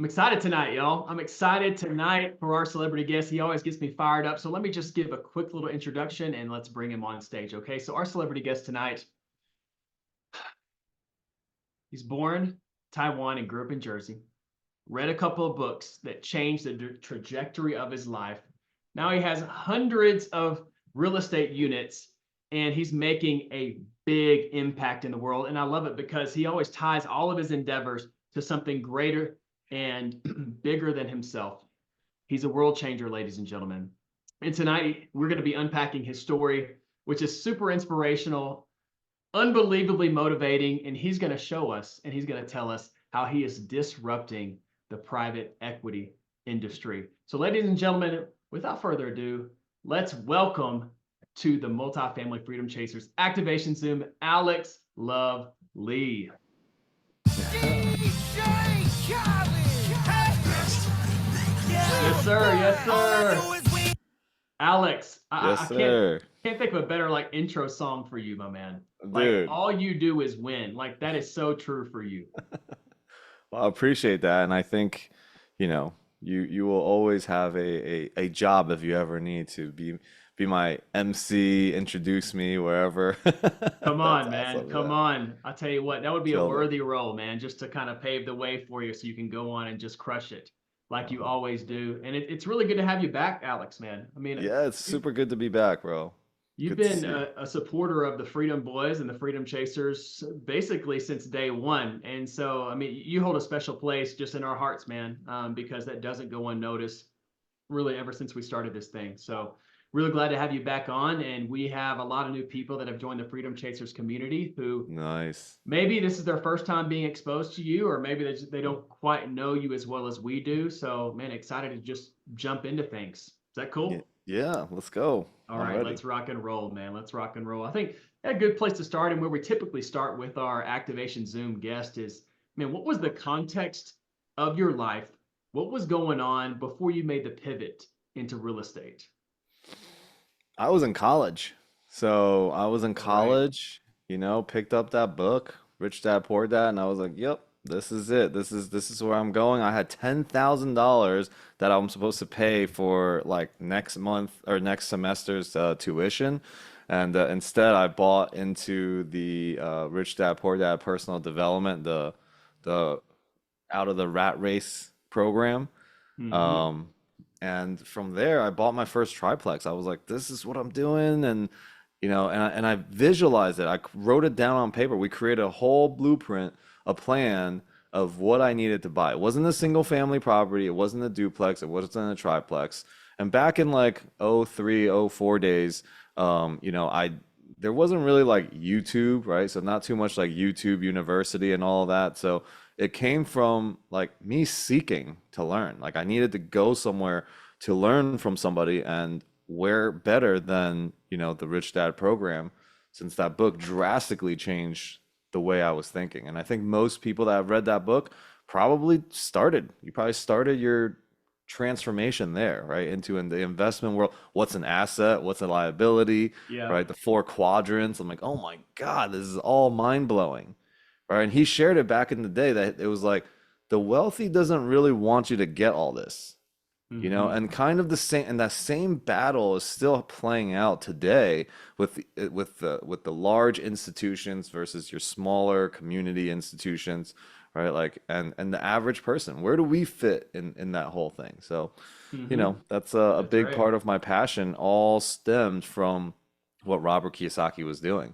I'm excited tonight, y'all. I'm excited tonight for our celebrity guest. He always gets me fired up. So let me just give a quick little introduction and let's bring him on stage. Okay. So our celebrity guest tonight, he's born Taiwan and grew up in Jersey. Read a couple of books that changed the trajectory of his life. Now he has hundreds of real estate units and he's making a big impact in the world. And I love it because he always ties all of his endeavors to something greater and bigger than himself. He's a world changer, ladies and gentlemen. And tonight we're going to be unpacking his story, which is super inspirational, unbelievably motivating, and he's going to show us and he's going to tell us how he is disrupting the private equity industry. So, ladies and gentlemen, without further ado, let's welcome to the Multifamily Freedom Chasers Activation Zoom, Alex Love Lee. Yes, sir. Yes, sir. Alex, I can't think of a better like intro song for you, my man. Dude. Like all you do is win. Like that is so true for you. Well, I appreciate that, and I think, you will always have a job if you ever need to be my MC, introduce me wherever. Come That's on, man. awesome. Come Yeah, on. I tell you what, that would be a killed it. worthy role, man, just to kind of pave the way for you so you can go on and just crush it like you Uh, always do. And it's really good to have you back, Alex, man. I mean, yeah, it's you, super good to be back, bro. you've Good to been see you. a supporter of the Freedom Boys and the Freedom Chasers basically since day one. And so, I mean, you hold a special place just in our hearts, man, because that doesn't go unnoticed really ever since we started this thing. So really glad to have you back on. And we have a lot of new people that have joined the Freedom Chasers community who Nice. maybe this is their first time being exposed to you, or maybe they don't quite know you as well as we do. So, man, excited to just jump into things. Is that Yeah, cool? yeah, let's go. All I'm right, ready. let's rock and roll, man. Let's rock and roll. I think a good place to start and where we typically start with our Activation Zoom guest is, man, what was the context of your life? What was going on before you made the pivot into real estate? I was in college. So I was in All right. college, picked up that book, Rich Dad Poor Dad, and I was like, yep, this is it. This is where I'm going. I had $10,000 that I'm supposed to pay for like next month or next semester's tuition. And instead I bought into the Rich Dad Poor Dad personal development, the out of the rat race program. Mm-hmm. Um, and from there, I bought my first triplex. I was like, this is what I'm doing. And, and I visualized it. I wrote it down on paper. We created a whole blueprint, a plan of what I needed to buy. It wasn't a single family property. It wasn't a duplex. It wasn't a triplex. And back in like '03, '04 days, there wasn't really like YouTube, right? So not too much like YouTube University and all that. So it came from like me seeking to learn. Like I needed to go somewhere to learn from somebody, and where better than, the Rich Dad program, since that book drastically changed the way I was thinking. And I think most people that have read that book you probably started your transformation there, right? Into in the investment world. What's an asset? What's a liability? Yeah. Right? The four quadrants. I'm like, oh my God, this is all mind blowing. Right? And he shared it back in the day that it was like the wealthy doesn't really want you to get all this, Mm-hmm. and kind of the same, and that same battle is still playing out today with the large institutions versus your smaller community institutions, right? Like, and the average person, where do we fit in that whole thing? So, Mm-hmm. that's a That's big right. part of my passion, all stemmed from what Robert Kiyosaki was doing,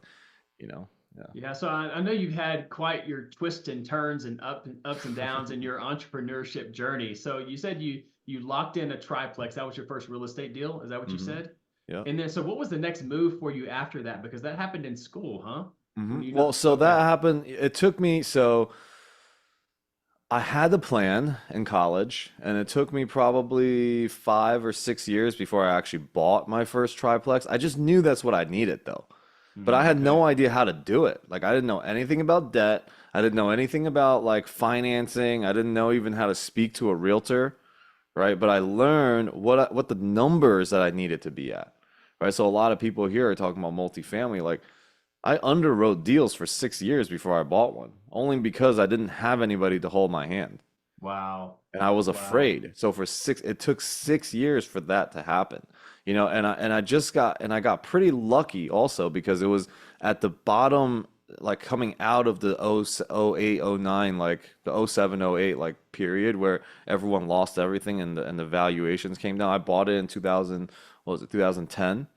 you know. Yeah, so I know you've had quite your twists and turns and ups and downs in your entrepreneurship journey. So you said you locked in a triplex. That was your first real estate deal. Is that what you Hmm. said? Yeah. And then so what was the next move for you after that? Because that happened in school, huh? When you Well, not so that okay. happened. It took me so. I had the plan in college, and it took me probably 5 or 6 years before I actually bought my first triplex. I just knew that's what I needed, though. But I Mm, had okay. no idea how to do it. Like, I didn't know anything about debt. I didn't know anything about like financing. I didn't know even how to speak to a realtor, right? But I learned what the numbers that I needed to be at, right? So a lot of people here are talking about multifamily. Like, I underwrote deals for 6 years before I bought one, only because I didn't have anybody to hold my hand. Wow. and I was Wow. afraid. So it took 6 years for that to happen, you know, and I got pretty lucky also because it was at the bottom, like coming out of the 08, oh 09, like the 07, oh 08, like period where everyone lost everything and the valuations came down. I bought it in 2000, what was it, 2010?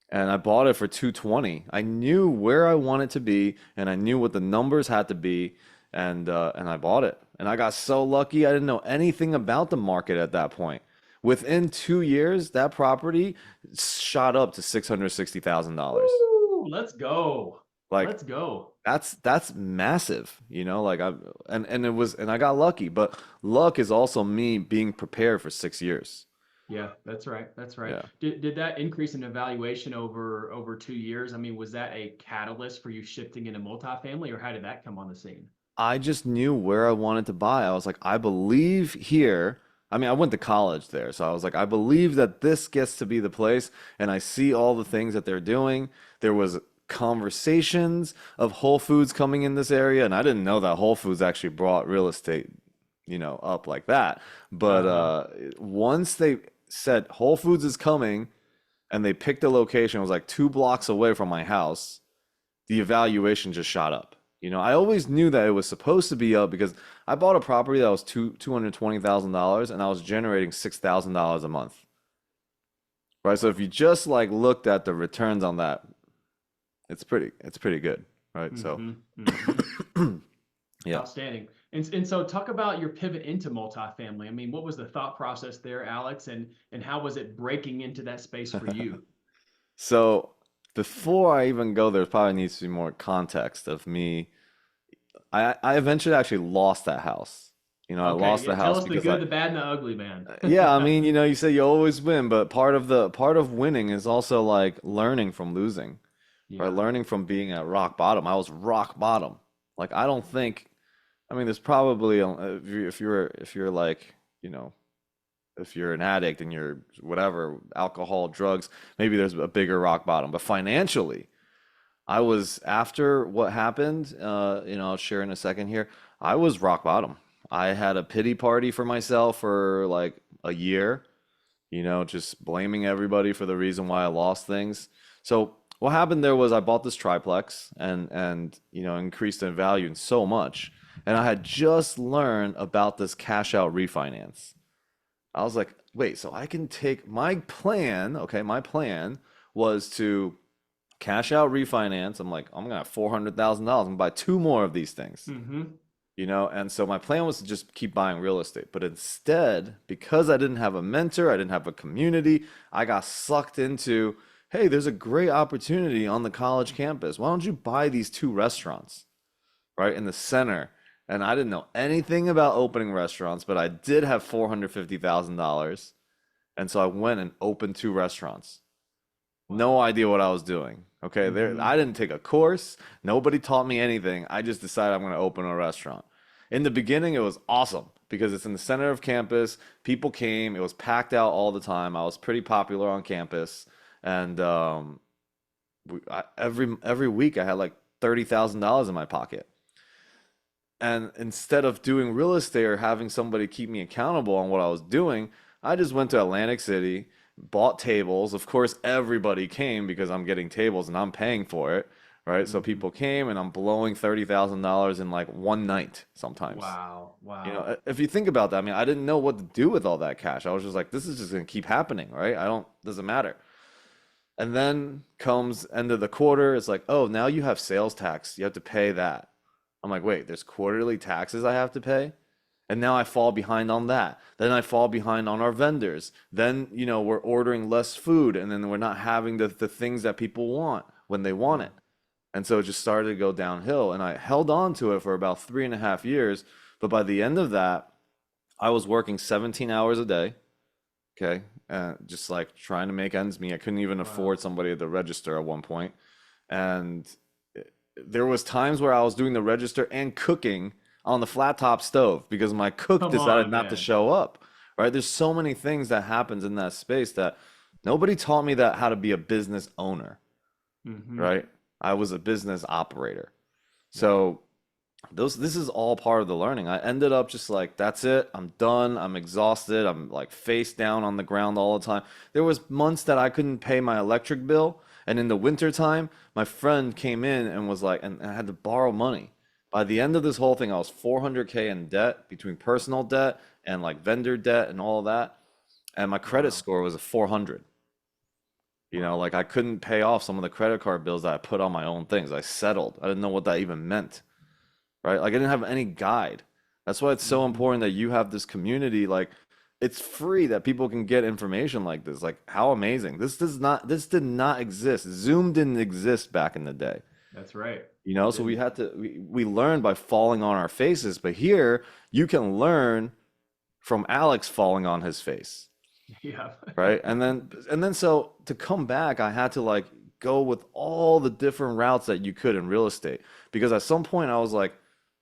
And I bought it for 220. I knew where I wanted to be, and I knew what the numbers had to be, and I bought it. And I got so lucky. I didn't know anything about the market at that point. Within 2 years, that property shot up to $660,000. Woo! Let's go. Like Let's go. that's massive, you know. Like and it was, and I got lucky, but luck is also me being prepared for 6 years. Yeah, that's right. That's right. Yeah. Did that increase in evaluation over 2 years? I mean, was that a catalyst for you shifting into multifamily, or how did that come on the scene? I just knew where I wanted to buy. I was like, I believe here. I mean, I went to college there, so I was like, I believe that this gets to be the place, and I see all the things that they're doing. There was conversations of Whole Foods coming in this area, and I didn't know that Whole Foods actually brought real estate, you know, up like that. But Uh-huh. once they said Whole Foods is coming, and they picked a location, it was like 2 blocks away from my house, the evaluation just shot up. You know, I always knew that it was supposed to be up because I bought a property that was $220,000 and I was generating $6,000 a month. Right. So if you just like looked at the returns on that, it's pretty good. Right. So Mm-hmm. Mm-hmm. yeah. Outstanding. And so talk about your pivot into multifamily. I mean, what was the thought process there, Alex, and how was it breaking into that space for you? So before I even go there, probably needs to be more context of me. I eventually actually lost that house. You know, I Okay, lost yeah, the tell house us the because good, the bad, and the ugly, man. yeah, I mean, you know, you say you always win, but part of winning is also like learning from losing, right? Yeah. Learning from being at rock bottom. I was rock bottom. Like I don't think, I mean, there's probably if you're like, you know, if you're an addict and you're whatever, alcohol, drugs, maybe there's a bigger rock bottom. But financially, I was after what happened, you know, I'll share in a second here. I was rock bottom. I had a pity party for myself for like a year, you know, just blaming everybody for the reason why I lost things. So what happened there was I bought this triplex and you know increased in value in so much, and I had just learned about this cash out refinance. I was like, wait, so I can take my plan, okay, my plan was to cash out refinance. I'm like, I'm gonna have $400,000. I'm gonna buy two more of these things, Mm-hmm. you know. And so my plan was to just keep buying real estate. But instead, because I didn't have a mentor, I didn't have a community, I got sucked into, hey, there's a great opportunity on the college campus. Why don't you buy these two restaurants, right, in the center? And I didn't know anything about opening restaurants, but I did have $450,000. And so I went and opened two restaurants. No Wow. idea what I was doing. Okay, there Mm-hmm. I didn't take a course. Nobody taught me anything. I just decided I'm going to open a restaurant. In the beginning, it was awesome because it's in the center of campus. People came. It was packed out all the time. I was pretty popular on campus, and every week I had like $30,000 in my pocket. And instead of doing real estate or having somebody keep me accountable on what I was doing, I just went to Atlantic City, bought tables. Of course, everybody came because I'm getting tables and I'm paying for it, right? So Mm-hmm. people came and I'm blowing $30,000 in like one night sometimes. Wow. You Wow. know, if you think about that, I mean, I didn't know what to do with all that cash. I was just like, this is just gonna keep happening, right? I don't, doesn't matter. And then comes end of the quarter, it's like, oh, now you have sales tax. You have to pay that. I'm like, wait, there's quarterly taxes I have to pay? And now I fall behind on that. Then I fall behind on our vendors. Then, you know, we're ordering less food and then we're not having the things that people want when they want Yeah. it. And so it just started to go downhill. And I held on to it for about 3.5 years. But by the end of that, I was working 17 hours a day. Okay. Just like trying to make ends meet. I couldn't even Wow. afford somebody at the register at one point. And there was times where I was doing the register and cooking on the flat top stove because my cook Come decided on, not to man. show up. Right? There's so many things that happens in that space that nobody taught me that how to be a business owner, Mm-hmm. right? I was a business operator. Yeah. So this is all part of the learning. I ended up just like, that's it. I'm done. I'm exhausted. I'm like face down on the ground all the time. There was months that I couldn't pay my electric bill, and in the winter time, my friend came in and was like, and I had to borrow money. By the end of this whole thing, I was 400K in debt between personal debt and like vendor debt and all of that. And my credit Wow. score was a 400. Wow. Like I couldn't pay off some of the credit card bills that I put on my own things. I settled. I didn't know what that even meant, right? Like I didn't have any guide. That's why it's so Hmm. important that you have this community. Like it's free that people can get information like this. Like how amazing. This did not exist. Zoom didn't exist back in the day. That's right. You know, It so we didn't. had to we learned by falling on our faces, but here you can learn from Alex falling on his face, Yeah. right? And then so to come back, I had to like go with all the different routes that you could in real estate because at some point I was like,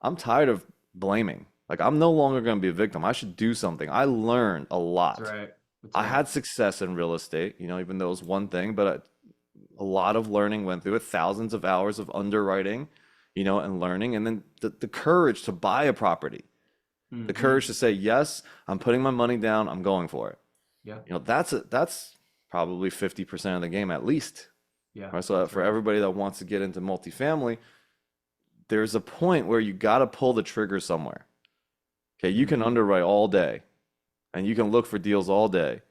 I'm tired of blaming. Like I'm no longer going to be a victim. I should do something. I learned a That's lot. right. That's I right. had success in real estate, even though it was one thing, but a lot of learning went through it, thousands of hours of underwriting, and learning, and then the courage to buy a property, the Hmm. courage to say, yes, I'm putting my money down, I'm going for it. Yeah. That's probably 50% of the game at least. Yeah. Right. So That's for right. everybody that wants to get into multifamily, there's a point where you got to pull the trigger somewhere. Okay. You can Hmm. underwrite all day and you can look for deals all day,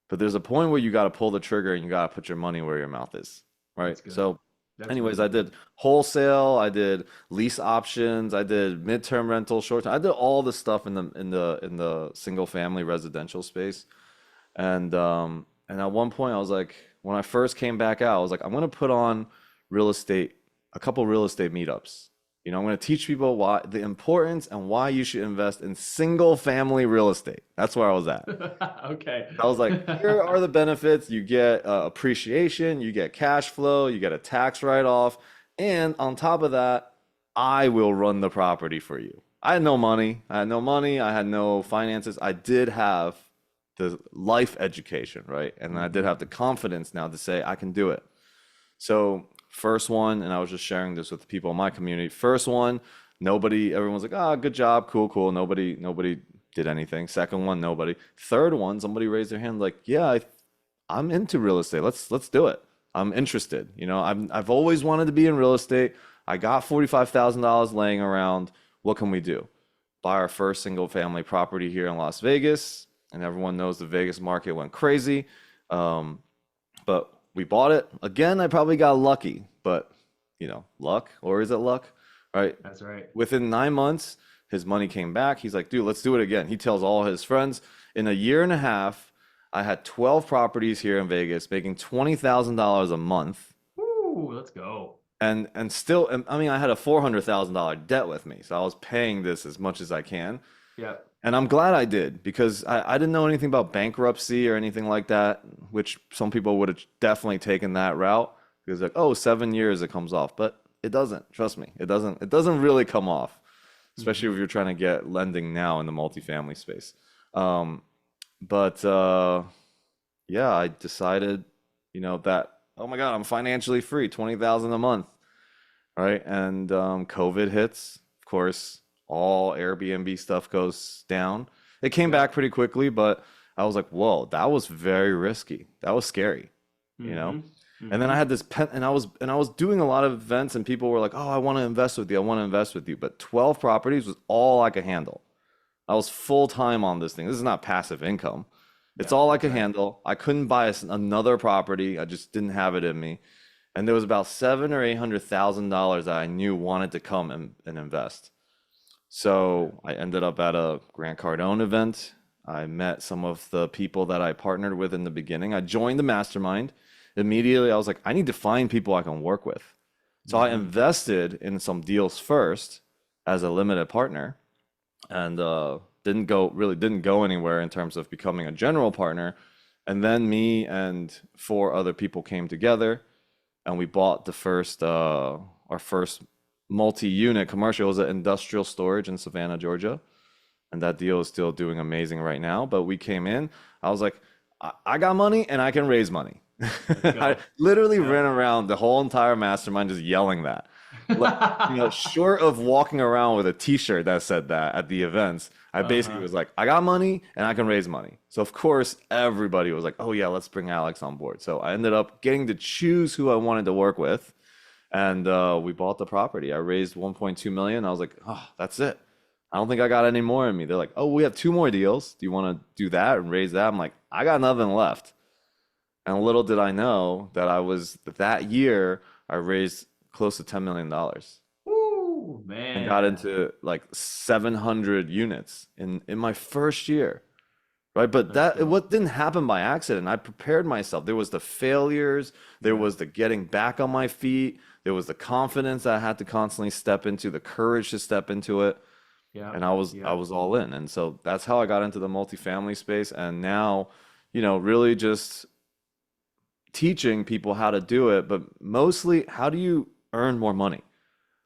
but there's a point where you got to pull the trigger and you got to put your money where your mouth is. Right. That's good. So, That's anyways, really I good. did wholesale, I did lease options, I did midterm rental, short term. I did all the stuff in the single family residential space. And at one point I was like, when I first came back out, I was like, I'm gonna put on real estate, a couple real estate meetups. I'm gonna teach people why the importance and why you should invest in single family real estate. That's where I was at. Okay. I was like, here are the benefits. You get appreciation, you get cash flow, you get a tax write-off, and on top of that, I will run the property for you. I had no money. I had no money. I had no finances. I did have the life education, right? And I did Hmm. have the confidence now to say I can do it. So first one, and I was just sharing this with the people in my community. First one, nobody, everyone's like, ah, good job, cool, cool. Nobody did anything. Second one, nobody. Third one, somebody raised their hand, like, yeah, I'm into real estate. Let's do it. I'm interested. I've always wanted to be in real estate. I got $45,000 laying around. What can we do? Buy our first single family property here in Las Vegas, and everyone knows the Vegas market went crazy. Um, but we bought it. Again, I probably got lucky, but luck, or is it luck? Right? That's right. Within 9 months, his money came back. He's like, dude, let's do it again. He tells all his friends. In a year and a half, I had 12 properties here in Vegas, making $20,000 a month. Woo, let's go. And still, I mean, I had a $400,000 debt with me. So I was paying this as much as I can. Yep. And I'm glad I did because I didn't know anything about bankruptcy or anything like that, which some people would have definitely taken that route because like, oh, 7 years it comes off. But it doesn't. Trust me, it doesn't really come off, especially Hmm. if you're trying to get lending now in the multifamily space. Um, but yeah, I decided, that oh my God, I'm financially free, 20,000 a month, right? And COVID hits, of course, all Airbnb stuff goes down. It came back Yep. pretty quickly, but I was like, whoa, that was very risky. That was scary, you know? Hmm. And then I Hmm. had this pen, and I was doing a lot of events, and people were like, "Oh, I want to invest with you. I want to invest with you." But 12 properties was all I could handle. I was full time on this thing. This is not passive income. It's Yeah, all I that's could right. handle. I couldn't buy another property. I just didn't have it in me. And there was about $700,000 or $800,000 that I knew wanted to come and invest. Okay. So I ended up at a Grant Cardone event. I met some of the people that I partnered with in the beginning. I joined the mastermind. Immediately, I was like, I need to find people I can work with. So I Hmm. invested in some deals first as a limited partner and didn't go anywhere in terms of becoming a general partner. And then me and four other people came together and we bought our first multi-unit commercial. It was an industrial storage in Savannah, Georgia, and that deal is still doing amazing right now. But we came in, I was like, I got money and I can raise money. Let's I go. literally ran Yep. around the whole entire mastermind just yelling that. Like, short of walking around with a t-shirt that said that at the events, I basically Uh-huh. was like, I got money and I can raise money. So of course, everybody was like, oh yeah, let's bring Alex on board. So I ended up getting to choose who I wanted to work with, and we bought the property. I raised 1.2 million. I was like, oh, that's it. I don't think I got any more in me. They're like, oh, we have two more deals. Do you want to do that and raise that? I'm like, I got nothing left. And little did I know that that year I raised close to $10 million Woo, and got man. into like 700 units in my first year, right? But Let's go. what didn't happen by accident. I prepared myself. There was the failures, there Yeah. was the getting back on my feet, there was the confidence that I had to constantly step into, the courage to step into it, Yeah. and I Yeah. was all in. And so that's how I got into the multifamily space, and now, really just teaching people how to do it, but mostly how do you earn more money?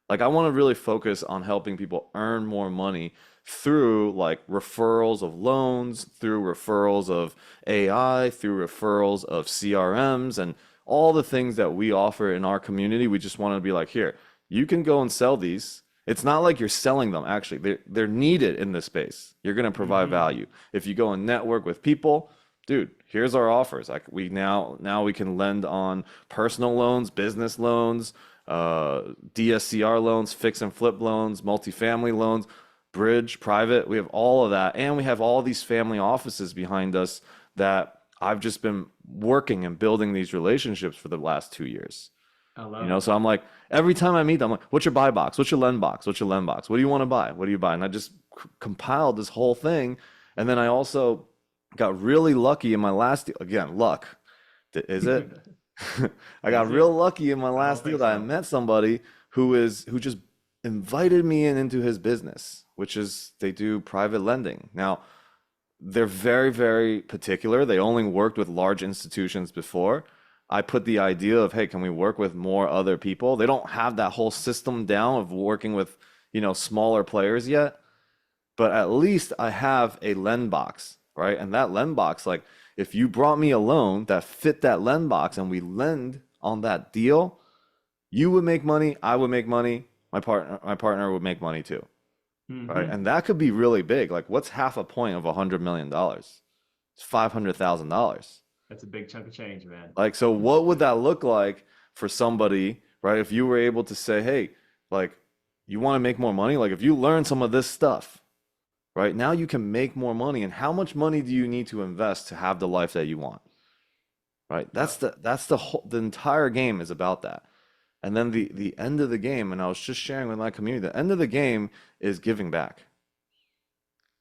Like I want to really focus on helping people earn more money through like referrals of loans, through referrals of AI, through referrals of CRMs and all the things that we offer in our community. We just want to be like, here, you can go and sell these. It's not like you're selling them, actually. They're needed in this space. You're going to provide Mm-hmm. value. If you go and network with people, dude, here's our offers. Like now we can lend on personal loans, business loans, DSCR loans, fix and flip loans, multifamily loans, bridge, private. We have all of that. And we have all these family offices behind us that I've just been working and building these relationships for the last 2 years. I love it. So I'm like, every time I meet them, I'm like, what's your buy box? What's your lend box? What's your lend box? What do you want to buy? What do you buy? And I just compiled this whole thing. And then I also got really lucky in my last deal. Again, luck. Is it? I got Is real it? lucky in my I don't last deal think that I so. met somebody who just invited me into his business, which is they do private lending. Now, they're very, very particular. They only worked with large institutions before. I put the idea of, hey, can we work with more other people? They don't have that whole system down of working with, smaller players yet, but at least I have a lend box, right? And that lend box, like if you brought me a loan that fit that lend box and we lend on that deal, you would make money, I would make money, my partner would make money too, right? Mm-hmm. And that could be really big. Like what's half a point of $100 million? It's $500,000. That's a big chunk of change, man. Like, so what would that look like for somebody, right? If you were able to say, hey, like, you want to make more money? Like, if you learn some of this stuff, right? Now you can make more money. And how much money do you need to invest to have the life that you want? Right? Yep. The entire game is about that. And then the end of the game, and I was just sharing with my community, the end of the game is giving back.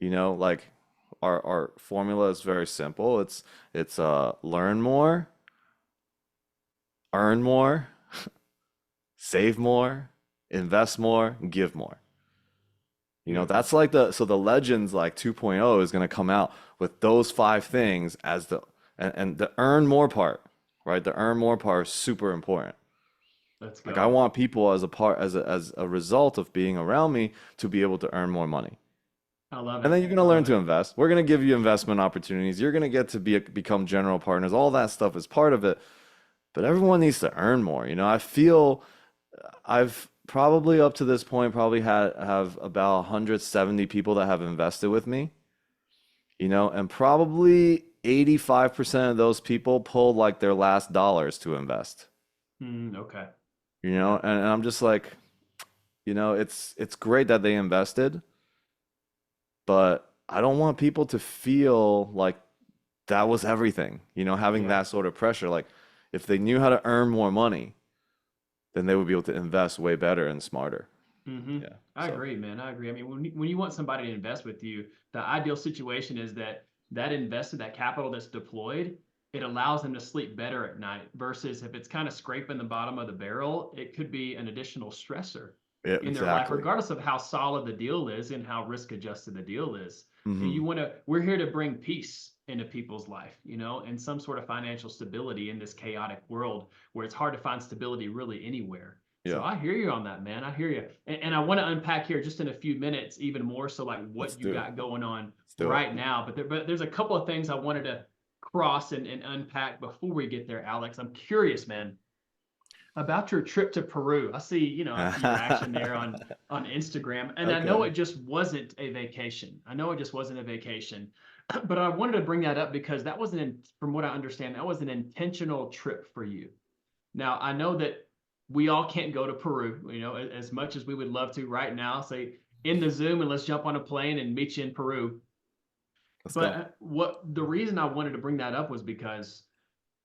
Like our formula is very simple. It's learn more, earn more, save more, invest more, give more. Beautiful. That's like the Legends like 2.0 is going to come out with those five things as and the earn more part, right? The earn more part is super important. Let's Like I go. want people as a result of being around me to be able to earn more money. I love And it. then you're going to I learn love to it. invest. We're going to give you investment opportunities. You're going to get to become general partners. All that stuff is part of it. But everyone needs to earn more. I feel I've probably up to this point probably have about 170 people that have invested with me, and probably 85% of those people pulled like their last dollars to invest, Okay. and, Yeah. and I'm just like, it's great that they invested, but I don't want people to feel like that was everything, having Yeah. that sort of pressure. Like if they knew how to earn more money, then they would be able to invest way better and smarter. hmm Yeah. I So, agree, man. I agree. I mean, when you want somebody to invest with you, the ideal situation is that invested, that capital that's deployed, it allows them to sleep better at night versus if it's kind of scraping the bottom of the barrel, it could be an additional stressor yeah, in their life, exactly. regardless of how solid the deal is and how risk adjusted the deal is. And Hmm. we're here to bring peace into people's life, and some sort of financial stability in this chaotic world where it's hard to find stability really anywhere. So Yeah. I hear you on that, man. I hear you. And I want to unpack here just in a few minutes, even more so like Let's what you do it. got going on Let's do it. right now. But there's a couple of things I wanted to cross and unpack before we get there, Alex. I'm curious, man. about your trip to Peru. I see, I see your action there on Instagram, and I know Okay. it just wasn't a vacation. I know it just wasn't a vacation, but I wanted to bring that up because that wasn't, from what I understand, that was an intentional trip for you. Now, I know that we all can't go to Peru, as much as we would love to right now. Say in the Zoom and let's jump on a plane and meet you in Peru. Let's But go. what the reason I wanted to bring that up was because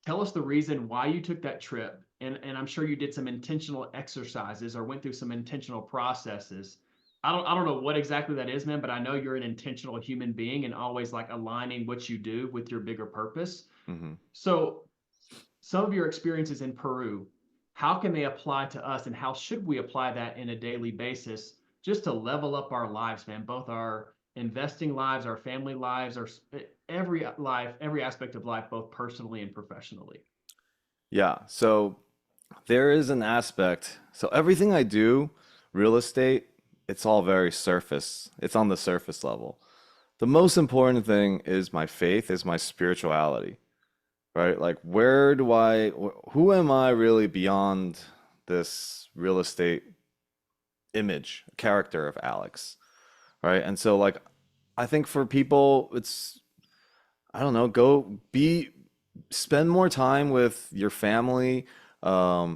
tell us the reason why you took that trip. And I'm sure you did some intentional exercises or went through some intentional processes. I don't know what exactly that is, man, but I know you're an intentional human being and always like aligning what you do with your bigger purpose. Hmm. So some of your experiences in Peru, how can they apply to us and how should we apply that in a daily basis just to level up our lives, man, both our investing lives, our family lives, our every life, every aspect of life, both personally and professionally. Yeah. So there is an aspect. So everything I do, real estate, it's all very surface. It's on the surface level. The most important thing is my faith, is my spirituality, right? Like, who am I really beyond this real estate image, character of Alex, right? And so, like, I think for people, I don't know, spend more time with your family,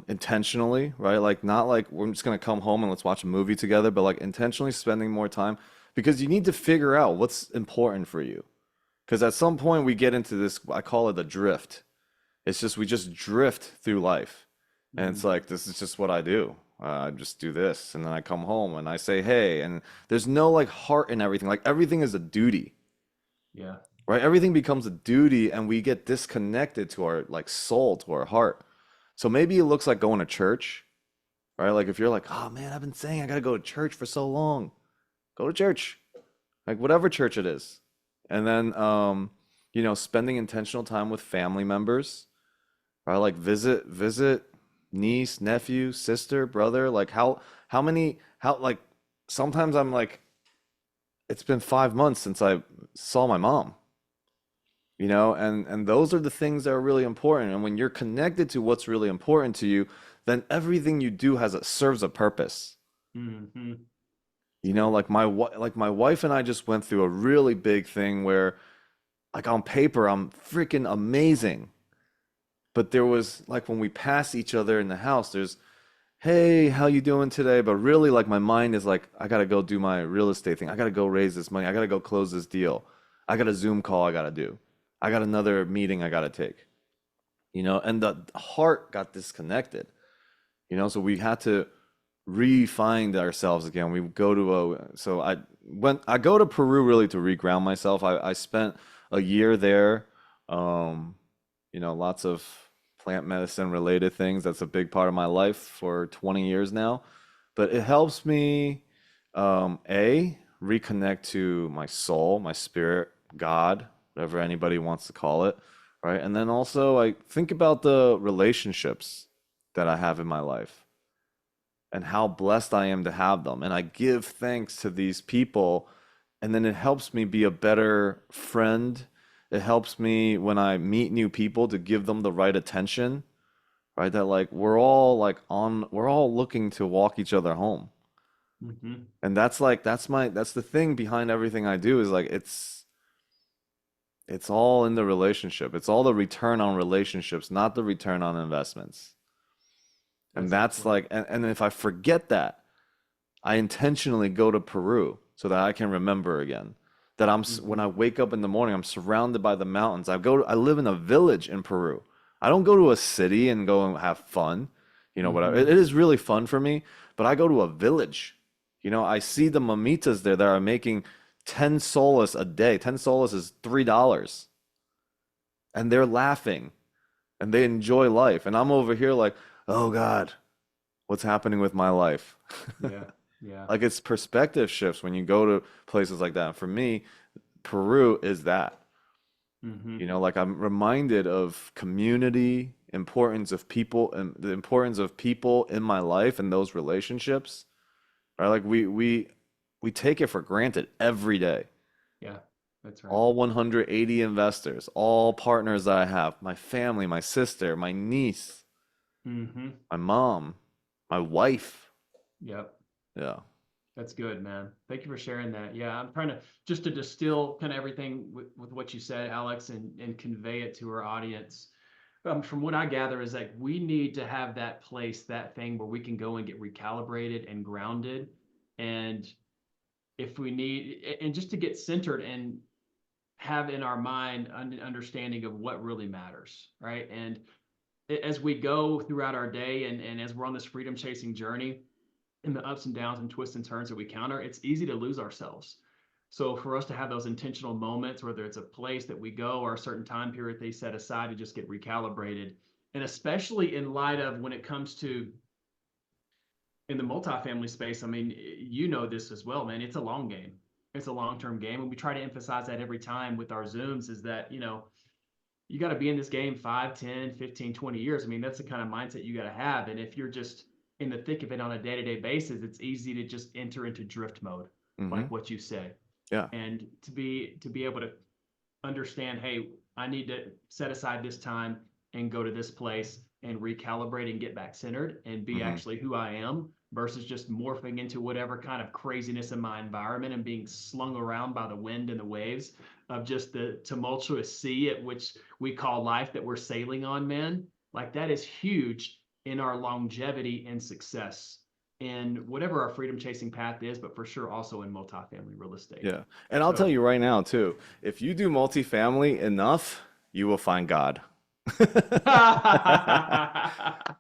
intentionally, right? Like, not like we're just gonna come home and let's watch a movie together, but like intentionally spending more time because you need to figure out what's important for you. Because at some point we get into this, I call it a drift. It's just we just drift through life. And it's Mhm. like, this is just what I do. I just do this. And then I come home and I say, hey, and there's no like heart in everything. Like everything is a duty, Yeah. right? Everything becomes a duty and we get disconnected to our like soul, to our heart. So maybe it looks like going to church, right? Like if you're like, oh man, I've been saying I gotta go to church for so long. Go to church, like whatever church it is. And then, spending intentional time with family members, right? Like visit niece, nephew, sister, brother. Like how many, how, like, sometimes I'm like, it's been 5 months since I saw my mom, and those are the things that are really important. And when you're connected to what's really important to you, then everything you do serves a purpose. Hmm. Like my wife and I just went through a really big thing where, like, on paper I'm freaking amazing, but there was like when we pass each other in the house, there's, hey, how you doing today? But really, like, my mind is like, I gotta go do my real estate thing. I gotta go raise this money. I gotta go close this deal. I got a Zoom call I gotta do. I got another meeting I gotta take. And the heart got disconnected. So we had to re-find ourselves again. We go to I go to Peru really to reground myself. I spent a year there. Um, lots of plant medicine related things. That's a big part of my life for 20 years now. But it helps me, reconnect to my soul, my spirit, God, whatever anybody wants to call it, right? And then also I think about the relationships that I have in my life and how blessed I am to have them. And I give thanks to these people. And then it helps me be a better friend. It helps me when I meet new people to give them the right attention, right? That, like, we're all looking to walk each other home. Hmm. And that's the thing behind everything I do is like it's all in the relationship. It's all the return on relationships, not the return on investments. And That's that's excellent. like, and if I forget that, I intentionally go to Peru so that I can remember again. That when I Hmm. wake up in the morning, I'm surrounded by the mountains. I live in a village in Peru. I don't go to a city and go and have fun, whatever. It Hmm. is really fun for me, but I go to a village. I see the mamitas there that are making 10 soles a day. 10 soles is $3. And they're laughing and they enjoy life. And I'm over here like, oh God, what's happening with my life? Yeah. Yeah. Like, it's perspective shifts when you go to places like that. And for me, Peru is that. Hmm. Like, I'm reminded of community, importance of people, and the importance of people in my life and those relationships. Right? Like, we take it for granted every day. Yeah. That's right. All 180 investors, all partners that I have, my family, my sister, my niece. Mm-hmm. my mom, my wife. Yep. Yeah. That's good, man. Thank you for sharing that. Yeah, I'm trying to just to distill kind of everything with what you said, Alex, and convey it to our audience. From what I gather is like we need to have that place, that thing where we can go and get recalibrated and grounded. And if we need, and just to get centered and have in our mind an understanding of what really matters, right? And as we go throughout our day and as we're on this freedom chasing journey, in the ups and downs and twists and turns that we counter, it's easy to lose ourselves. So for us to have those intentional moments, whether it's a place that we go or a certain time period they set aside to just get recalibrated, and especially in light of when it comes to in the multifamily space, I mean, you know this as well, man. It's a long game. It's a long-term game. And we try to emphasize that every time with our Zooms is that, you got to be in this game 5, 10, 15, 20 years. I mean, that's the kind of mindset you got to have. And if you're just in the thick of it on a day-to-day basis, it's easy to just enter into drift mode, Mm-hmm. like what you say. Yeah. And to be able to understand, hey, I need to set aside this time and go to this place and recalibrate and get back centered and be Mm-hmm. actually who I am versus just morphing into whatever kind of craziness in my environment and being slung around by the wind and the waves of just the tumultuous sea at which we call life that we're sailing on, man. Like that is huge in our longevity and success in whatever our freedom chasing path is, but for sure also in multifamily real estate. Yeah. And I'll tell So you right now too, if you do multifamily enough, you will find God.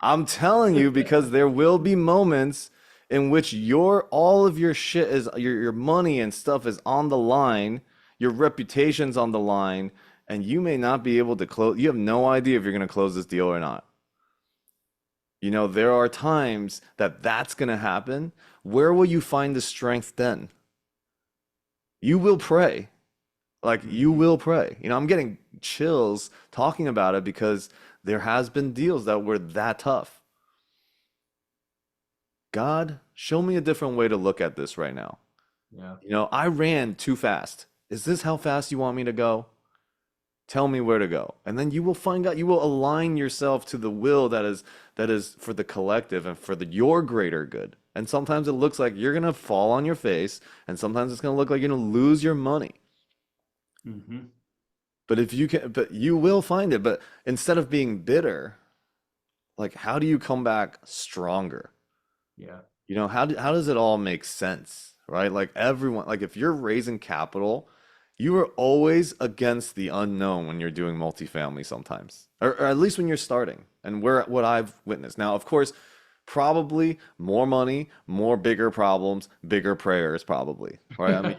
I'm telling you because there will be moments in which your all of your shit is your money and stuff is on the line, your reputation's on the line, and you may not be able to close. You have no idea if you're going to close this deal or not. There are times that that's going to happen. Where will you find the strength then? You will pray. Like you Mhm. will pray. I'm getting chills talking about it because there has been deals that were that tough. God, show me a different way to look at this right now. Yeah. I ran too fast. Is this how fast you want me to go? Tell me where to go. And then you will find out, you will align yourself to the will that is for the collective and for your greater good. And sometimes it looks like you're gonna fall on your face, and sometimes it's gonna look like you're gonna lose your money. Hmm. But you will find it. But instead of being bitter, like how do you come back stronger? Yeah. How does it all make sense, right? Like everyone, like if you're raising capital, you are always against the unknown when you're doing multifamily sometimes, or at least when you're starting. And what I've witnessed now, of course, probably more money, more bigger problems, bigger prayers, probably, right? I mean,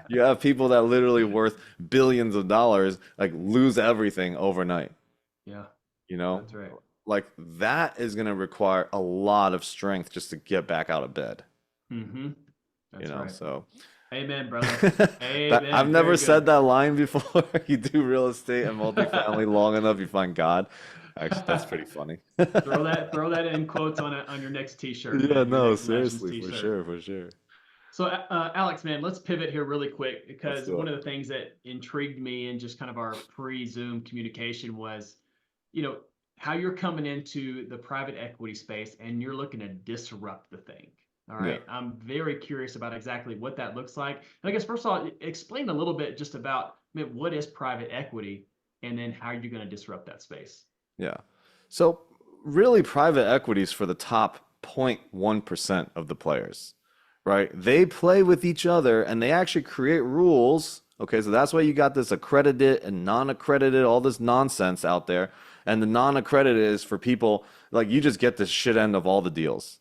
you have people that literally worth billions of dollars like lose everything overnight, Yeah, you know? that's right. Like that is going to require a lot of strength just to get back out of bed, Hmm. That's right. so Amen, brother. that I've Amen. never Very said good. that line before. You do real estate and multifamily long enough, you find God. Actually, that's pretty funny. Throw that in quotes on your next t-shirt, Yeah, man. Your no, next Legends seriously, for t-shirt. sure, for sure. So, Alex, man, let's pivot here really quick Let's because do one it. of the things that intrigued me in just kind of our pre-Zoom communication was, you know, how you're coming into the private equity space and you're looking to disrupt the thing. All Yeah. right. I'm very curious about exactly what that looks like. And I guess first of all, explain a little bit just about, I mean, what is private equity and then how you're going to disrupt that space. Yeah. So really private equities for the top 0.1% of the players, right? They play with each other and they actually create rules. Okay, so that's why you got this accredited and non-accredited, all this nonsense out there. And the non-accredited is for people like you just get the shit end of all the deals,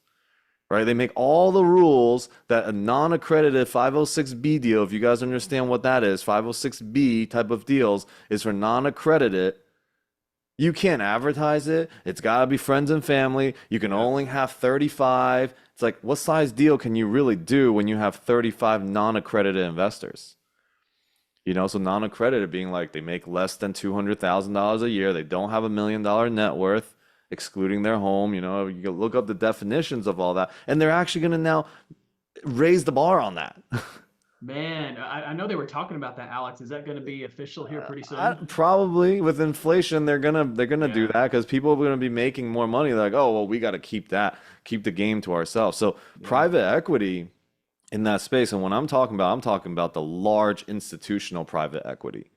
right? They make all the rules that a non-accredited 506B deal, if you guys understand what that is, 506B type of deals is for non-accredited. You can't advertise it. It's got to be friends and family. You can Yep. only have 35. It's like, what size deal can you really do when you have 35 non-accredited investors? So non-accredited being like they make less than $200,000 a year. They don't have $1 million net worth, excluding their home. You can look up the definitions of all that. And they're actually going to now raise the bar on that. Man, I know they were talking about that, Alex. Is that going to be official here pretty soon? Probably with inflation, they're gonna do Yeah. that because people are gonna be making more money. They're like, oh well, we got to keep the game to ourselves. So Yeah. private equity in that space, and when I'm talking about the large institutional private equity.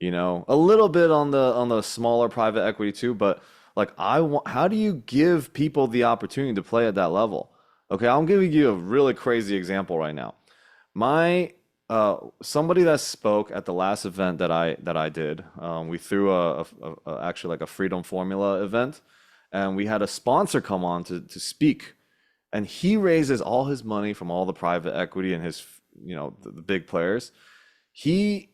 A little bit on the smaller private equity too, but like I want, how do you give people the opportunity to play at that level? Okay, I'm giving you a really crazy example right now. My somebody that spoke at the last event that I did, we threw actually like a Freedom Formula event, and we had a sponsor come on to speak, and he raises all his money from all the private equity and his the big players. He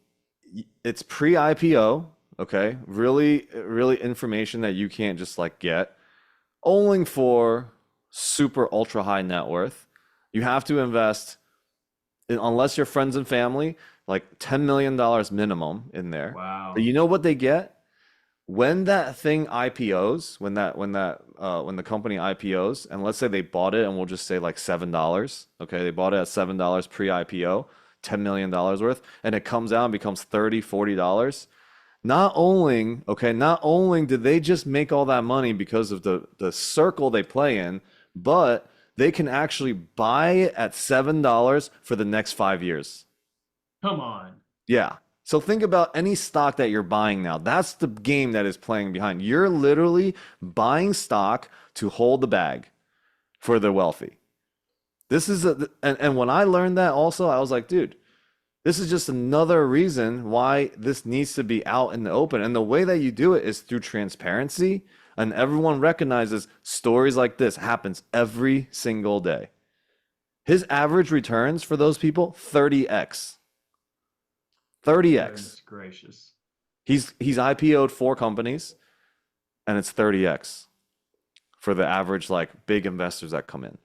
it's pre-IPO, okay? Really, really information that you can't just like get. Only for super ultra high net worth. You have to invest, unless you're friends and family, like $10 million minimum in there. But Wow. you know what they get? When that thing IPOs, when the company IPOs, and let's say they bought it, and we'll just say like $7. Okay, they bought it at $7 pre-IPO, $10 million worth, and it comes out and becomes $30, $40. Not only did they just make all that money because of the circle they play in, but they can actually buy it at $7 for the next 5 years. Come on. Yeah. So think about any stock that you're buying now. That's the game that is playing behind. You're literally buying stock to hold the bag for the wealthy. And when I learned that also, I was like, dude, this is just another reason why this needs to be out in the open. And the way that you do it is through transparency, and everyone recognizes stories like this happens every single day. His average returns for those people, 30x. 30x. Goodness gracious. He's IPO'd 4 companies, and it's 30x for the average like big investors that come in.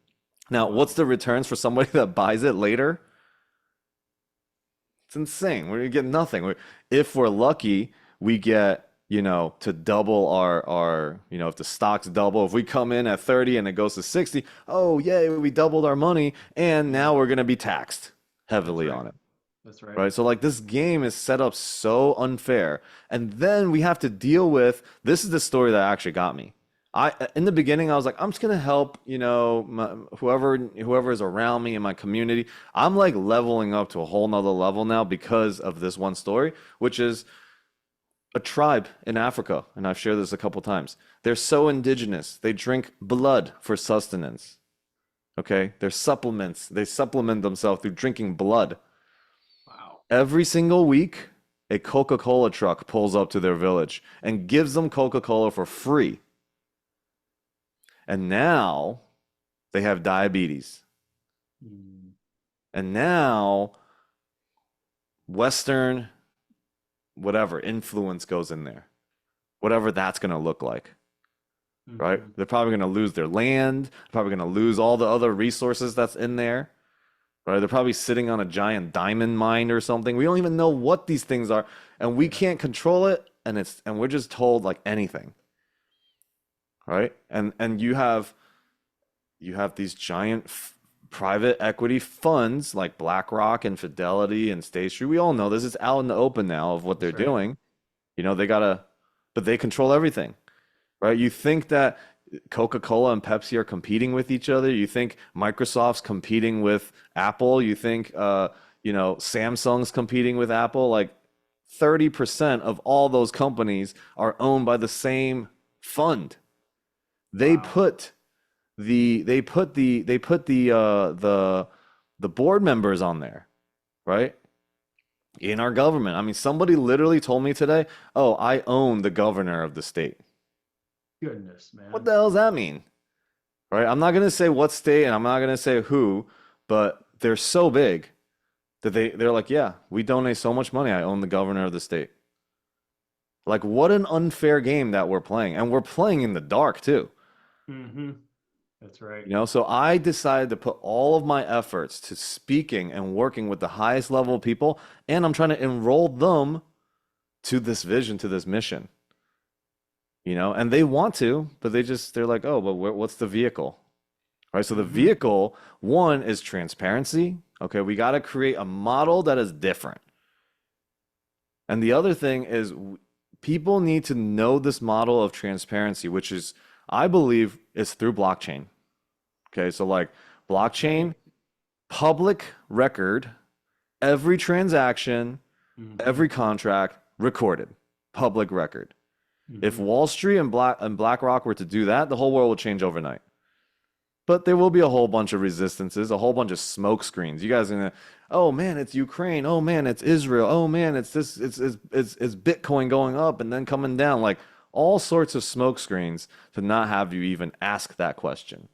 Now, what's Wow. the returns for somebody that buys it later? It's insane. We're gonna get nothing. If we're lucky, we get, to double our, if the stocks double, if we come in at 30 and it goes to 60, oh yeah, we doubled our money, and now Yeah. we're gonna be taxed That's heavily right. on it. That's right. Right? So like this game is set up so unfair. And then we have to deal with, this is the story that actually got me. In the beginning I was like, I'm just gonna help, whoever is around me in my community. I'm like leveling up to a whole nother level now because of this one story, which is a tribe in Africa, and I've shared this a couple times. They're so indigenous. They drink blood for sustenance. Okay? They're supplements. They supplement themselves through drinking blood. Wow. Every single week, a Coca-Cola truck pulls up to their village and gives them Coca-Cola for free. And now they have diabetes. Mm. And now Western, whatever, influence goes in there. Whatever that's going to look like, right? Hmm. They're probably going to lose their land, probably going to lose all the other resources that's in there. Right? They're probably sitting on a giant diamond mine or something. We don't even know what these things are, and we Yeah. can't control it, and we're just told like anything, right? And you have these giant private equity funds like BlackRock and Fidelity and State Street. We all know this is out in the open now of what they're That's right. doing. They gotta, but they control everything, right? You think that Coca-Cola and Pepsi are competing with each other. You think Microsoft's competing with Apple. You think Samsung's competing with Apple. Like 30% of all those companies are owned by the same fund. They Wow. put the board members on there, right? In our government. I mean, somebody literally told me today, "Oh, I own the governor of the state." Goodness, What man. the hell does that mean? Right? I'm not going to say what state and I'm not going to say who, but they're so big that they're like, yeah, we donate so much money. I own the governor of the state. Like, what an unfair game that we're playing. And we're playing in the dark too. Hmm. That's right. So I decided to put all of my efforts to speaking and working with the highest level of people, and I'm trying to enroll them to this vision, to this mission. And they want to, but they're like, oh, but what's the vehicle? Right? So the Hmm. vehicle, one is transparency. Okay, we got to create a model that is different. And the other thing is people need to know this model of transparency, which is, I believe, is through blockchain. Okay, so like blockchain, Okay. public record, every transaction, Mm-hmm. every contract recorded, public record. If Mm-hmm. Wall Street and BlackRock were to do that, the whole world would change overnight. But there will be a whole bunch of resistances, a whole bunch of smoke screens. You guys are gonna, oh man, it's Ukraine. Oh man, it's Israel. Oh man, it's this. It's Bitcoin going up and then coming down. Like all sorts of smoke screens to not have you even ask that question,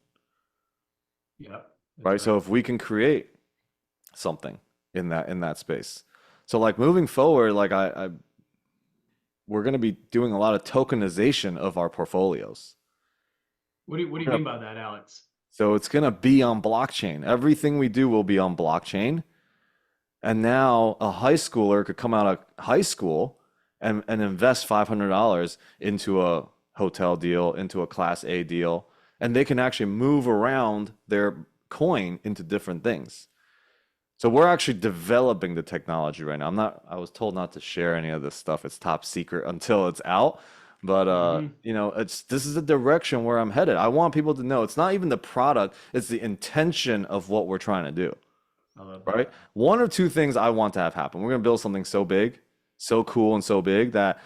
Yep. That's right? So right. if we can create something in that space, so like moving forward, like I we're gonna be doing a lot of tokenization of our portfolios. What do you mean by that, Alex? So it's going to be on blockchain. Everything we do will be on blockchain. And now a high schooler could come out of high school and invest $500 into a hotel deal, into a class A deal, and they can actually move around their coin into different things. So we're actually developing the technology right now. I was told not to share any of this stuff. It's top secret until it's out. But Mm-hmm. this is the direction where I'm headed. I want people to know it's not even the product, it's the intention of what we're trying to do, I love right? that. One or two things I want to have happen. We're going to build something so big, so cool and so big that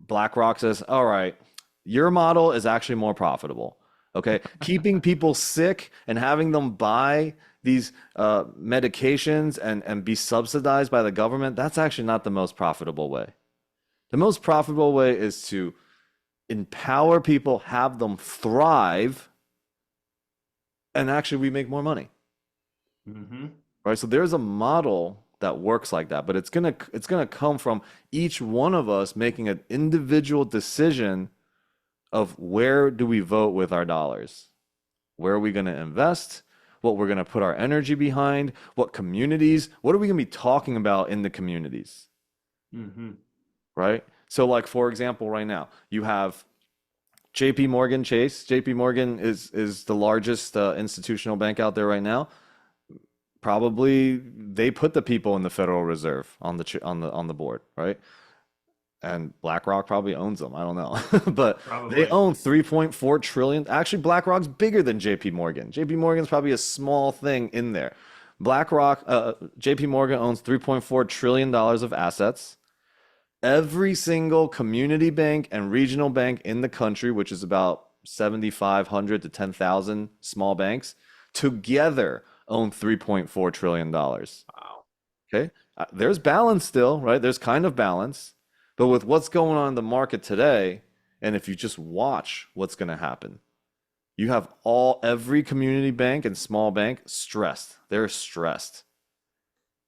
BlackRock says, "All right, your model is actually more profitable." Okay, keeping people sick and having them buy these medications and be subsidized by the government, that's actually not the most profitable way. The most profitable way is to empower people, have them thrive, and actually we make more money. Mm-hmm. Right? So there's a model that works like that, but it's gonna come from each one of us making an individual decision of where do we vote with our dollars? Where are we going to invest? What we're going to put our energy behind? What communities? What are we going to be talking about in the communities? Mm-hmm. Right? So, like for example, right now you have J.P. Morgan Chase. J.P. Morgan is the largest institutional bank out there right now. Probably they put the people in the Federal Reserve on the board, right? And BlackRock probably owns them. I don't know. But they Probably. own 3.4 trillion. Actually, BlackRock's bigger than JP Morgan. JP Morgan's probably a small thing in there. JP Morgan owns 3.4 trillion dollars of assets. Every single community bank and regional bank in the country, which is about 7,500 to 10,000 small banks, together own 3.4 trillion dollars. Wow. Okay. There's balance still, right? There's kind of balance. But with what's going on in the market today, and if you just watch what's going to happen, you have every community bank and small bank stressed. They're stressed.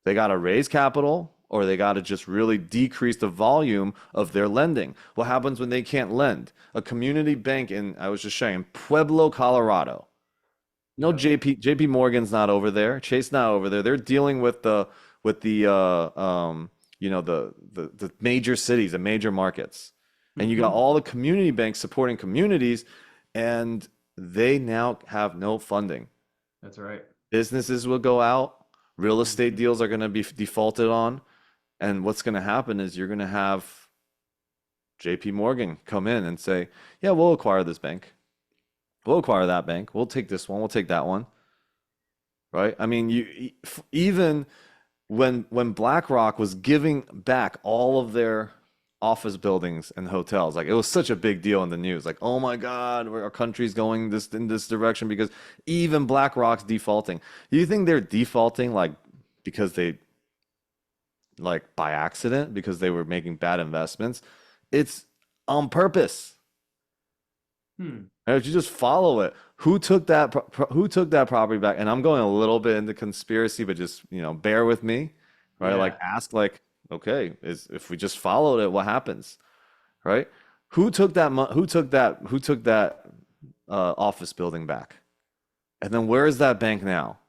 They got to raise capital or they got to just really decrease the volume of their lending. What happens when they can't lend? A community bank I was just sharing, Pueblo, Colorado. No, Yep. JP Morgan's not over there. Chase not over there. They're dealing with the major cities and major markets. And you got Mm-hmm. all the community banks supporting communities, and they now have no funding. That's right. Businesses will go out, real estate Mm-hmm. deals are going to be defaulted on, and what's going to happen is you're going to have JP Morgan come in and say, "Yeah, we'll acquire this bank. We'll acquire that bank. We'll take this one. We'll take that one." Right? I mean, even when BlackRock was giving back all of their office buildings and hotels, like it was such a big deal in the news. Like, oh my God, our country's going in this direction because even BlackRock's defaulting. Do you think they're defaulting like because they like by accident because they were making bad investments? It's on purpose. Hmm. And if you just follow it, who took that property back? And I'm going a little bit into conspiracy, but just bear with me, right? Like Yeah. ask like, okay, if we just followed it, what happens, right? Who took that office building back? And then where is that bank now?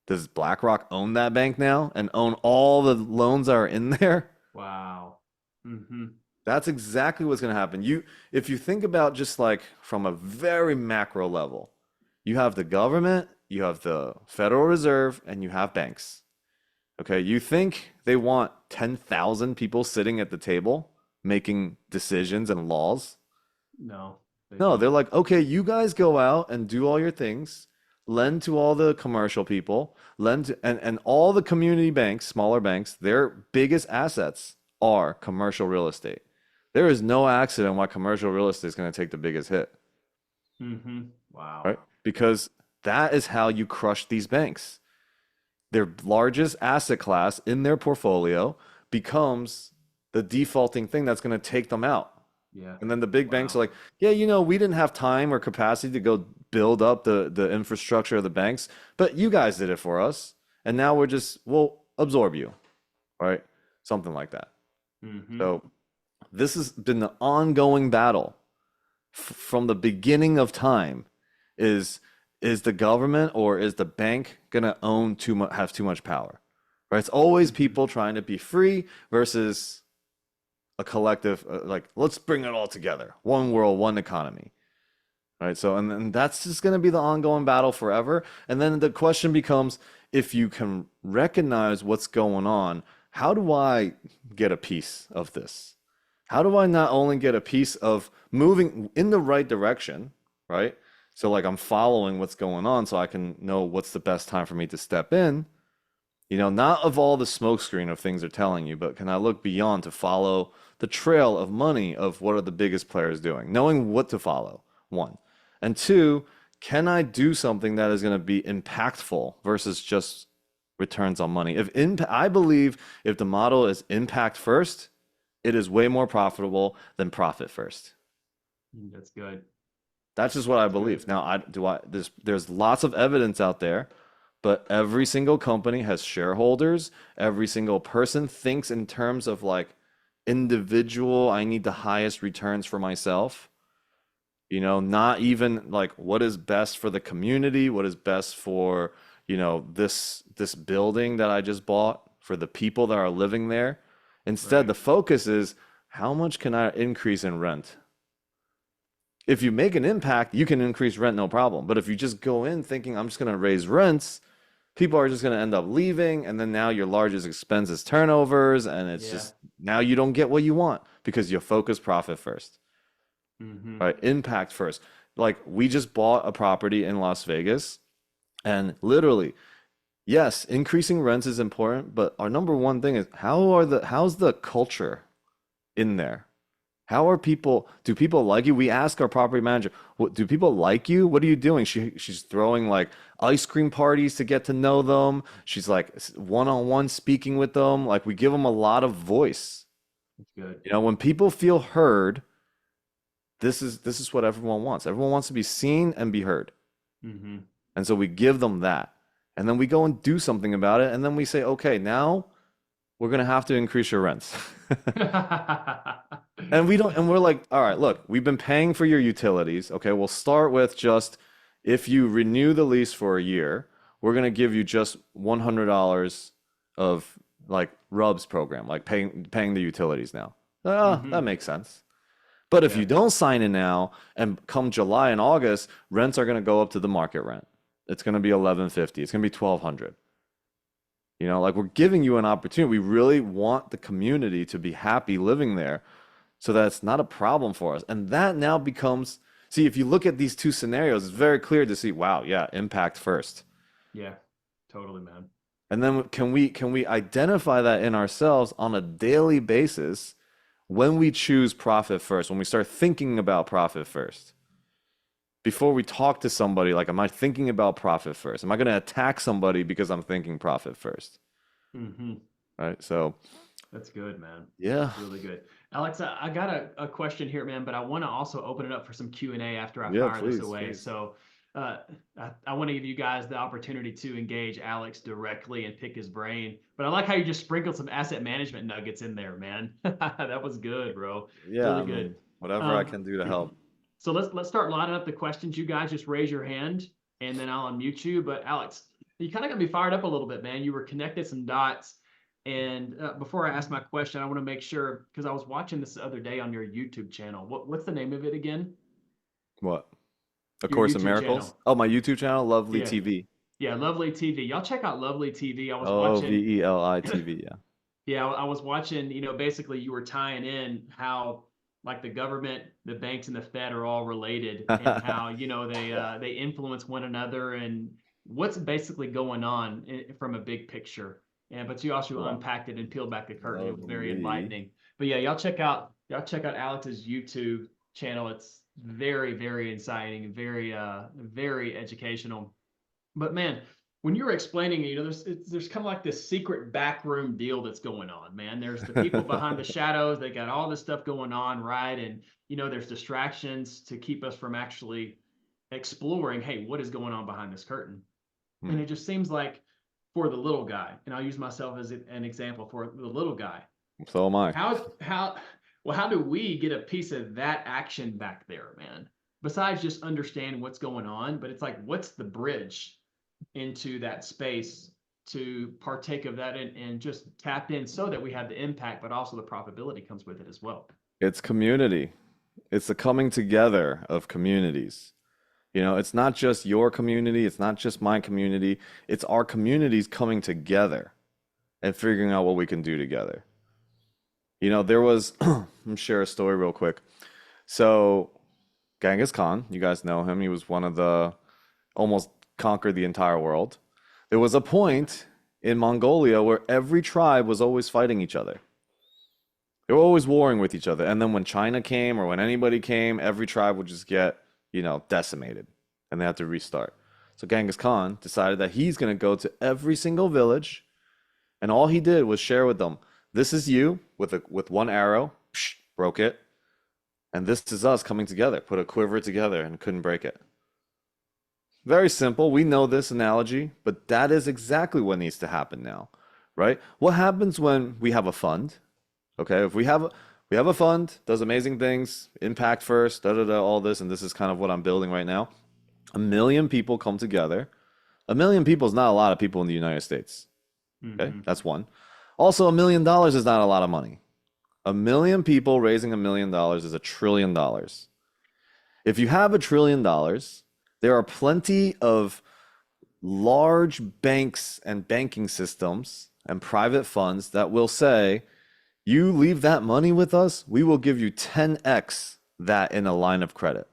Does BlackRock own that bank now and own all the loans that are in there? Wow. Mm-hmm. That's exactly what's going to happen. If you think about just like from a very macro level, you have the government you have the Federal Reserve and you have banks. Okay, you think they want 10,000 people sitting at the table making decisions and laws? No, they No, they're don't. like, okay, you guys go out and do all your things, lend to all the commercial people, and all the community banks, smaller banks, their biggest assets are commercial real estate. There is no accident why commercial real estate is going to take the biggest hit, Wow. right? Because that is how you crush these banks. Their largest asset class in their portfolio becomes the defaulting thing that's going to take them out. Yeah. And then the big banks are Wow. like, yeah, we didn't have time or capacity to go build up the infrastructure of the banks, but you guys did it for us. And now we'll absorb you, right? Something like that. Mm-hmm. So this has been the ongoing battle from the beginning of time is is the government or is the bank gonna own too much, have too much power, right? It's always Mm-hmm. people trying to be free versus a collective, like let's bring it all together, one world, one economy, right? So and that's just going to be the ongoing battle forever. And then the question becomes, if you can recognize what's going on, how do I get a piece of this? How do I not only get a piece of moving in the right direction, right? So like I'm following what's going on so I can know what's the best time for me to step in, not of all the smokescreen of things they're telling you, but can I look beyond to follow the trail of money of what are the biggest players doing, knowing what to follow, one. And two, can I do something that is going to be impactful versus just returns on money? I believe if the model is impact first, it is way more profitable than profit first. That's good. That's just what I That's good. believe. Now, there's lots of evidence out there, but every single company has shareholders. Every single person thinks in terms of like individual, I need the highest returns for myself. Not even like what is best for the community, what is best for, this building that I just bought for the people that are living there. Instead, Right. the focus is how much can I increase in rent? If you make an impact, you can increase rent no problem. But if you just go in thinking I'm just going to raise rents, people are just going to end up leaving. And then now your largest expense is turnovers. And it's Yeah. just now you don't get what you want because you focus profit first, Mm-hmm. right? Impact first. Like we just bought a property in Las Vegas and literally, yes, increasing rents is important. But our number one thing is how's the culture in there? How are people? Do people like you? We ask our property manager, "What do people like you? What are you doing?" She's throwing like ice cream parties to get to know them. She's like one-on-one speaking with them. Like we give them a lot of voice. That's good. When people feel heard, this is what everyone wants. Everyone wants to be seen and be heard. Mm-hmm. And so we give them that. And then we go and do something about it. And then we say, okay, now we're gonna have to increase your rents. And we don't, and we're like, all right, look, we've been paying for your utilities. Okay, we'll start with just if you renew the lease for a year, we're gonna give you just $100 of like RUBS program, like paying the utilities now. Mm-hmm. That makes sense. But if Yeah. you don't sign it now, and come July and August, rents are gonna go up to the market rent. It's gonna be 1150. It's gonna be 1200. Like we're giving you an opportunity. We really want the community to be happy living there so that it's not a problem for us. And that now becomes, see, if you look at these two scenarios, it's very clear to see, wow, yeah, impact first. Yeah. Totally, man. And then can we identify that in ourselves on a daily basis when we choose profit first, when we start thinking about profit first? Before we talk to somebody, like, am I thinking about profit first? Am I going to attack somebody because I'm thinking profit first? Mm-hmm. Right? So, That's good, man. yeah. That's really good. Alex, I got a question here, man, but I want to also open it up for some Q&A after I Yeah, fire this please, away. please. So uh, I want to give you guys the opportunity to engage Alex directly and pick his brain. But I like how you just sprinkled some asset management nuggets in there, man. That was good, bro. Yeah, Really I good. mean, whatever I Um, can do to help. so let's start lining up the questions. You guys just raise your hand and then I'll unmute you. But Alex, you kind of got me fired up a little bit, man. You were connected some dots. And before I ask my question, I want to make sure because I was watching this the other day on your YouTube channel. What's the name of it again? What? A Your Course in YouTube Miracles? channel. Oh, my YouTube channel, Lovely Yeah. TV. Yeah, Lovely TV. Y'all check out Lovely TV. I was watching. Velitv. Yeah. Yeah, I was watching, basically you were tying in how like the government, the banks and the Fed are all related and how, Yeah. they influence one another and what's basically going on from a big picture. And but you also Lo- unpacked it and peeled back the curtain. It was very Lovely. enlightening. But yeah, y'all check out Alex's YouTube channel. It's very, very exciting and very educational. But man, when you were explaining, there's kind of like this secret backroom deal that's going on, man. There's the people behind the shadows. They got all this stuff going on, right? And there's distractions to keep us from actually exploring, hey, what is going on behind this curtain? Hmm. And it just seems like for the little guy, and I'll use myself as an example for the little guy. So am I. How do we get a piece of that action back there, man? Besides just understanding what's going on, but it's like, what's the bridge into that space to partake of that and just tap in so that we have the impact, but also the profitability comes with it as well. It's community. It's the coming together of communities. It's not just your community, it's not just my community, it's our communities coming together and figuring out what we can do together. There was, let me share a story real quick. So, Genghis Khan, you guys know him, he was one of the, almost conquered the entire world. There was a point in Mongolia where every tribe was always fighting each other. They were always warring with each other. And then when China came or when anybody came, every tribe would just get, decimated and they had to restart. So Genghis Khan decided that he's going to go to every single village and all he did was share with them, this is you with one arrow, psh, broke it. And this is us coming together, put a quiver together and couldn't break it. Very simple. We know this analogy, but that is exactly what needs to happen now, right? What happens when we have a fund? Okay, if we have a fund, does amazing things, impact first, da da da, all this, and this is kind of what I'm building right now. 1 million people come together. 1 million people is not a lot of people in the United States. Okay, Mm-hmm. that's one. Also, $1 million is not a lot of money. 1 million people raising $1 million is $1 trillion. If you have $1 trillion, there are plenty of large banks and banking systems and private funds that will say, you leave that money with us, we will give you 10x that in a line of credit.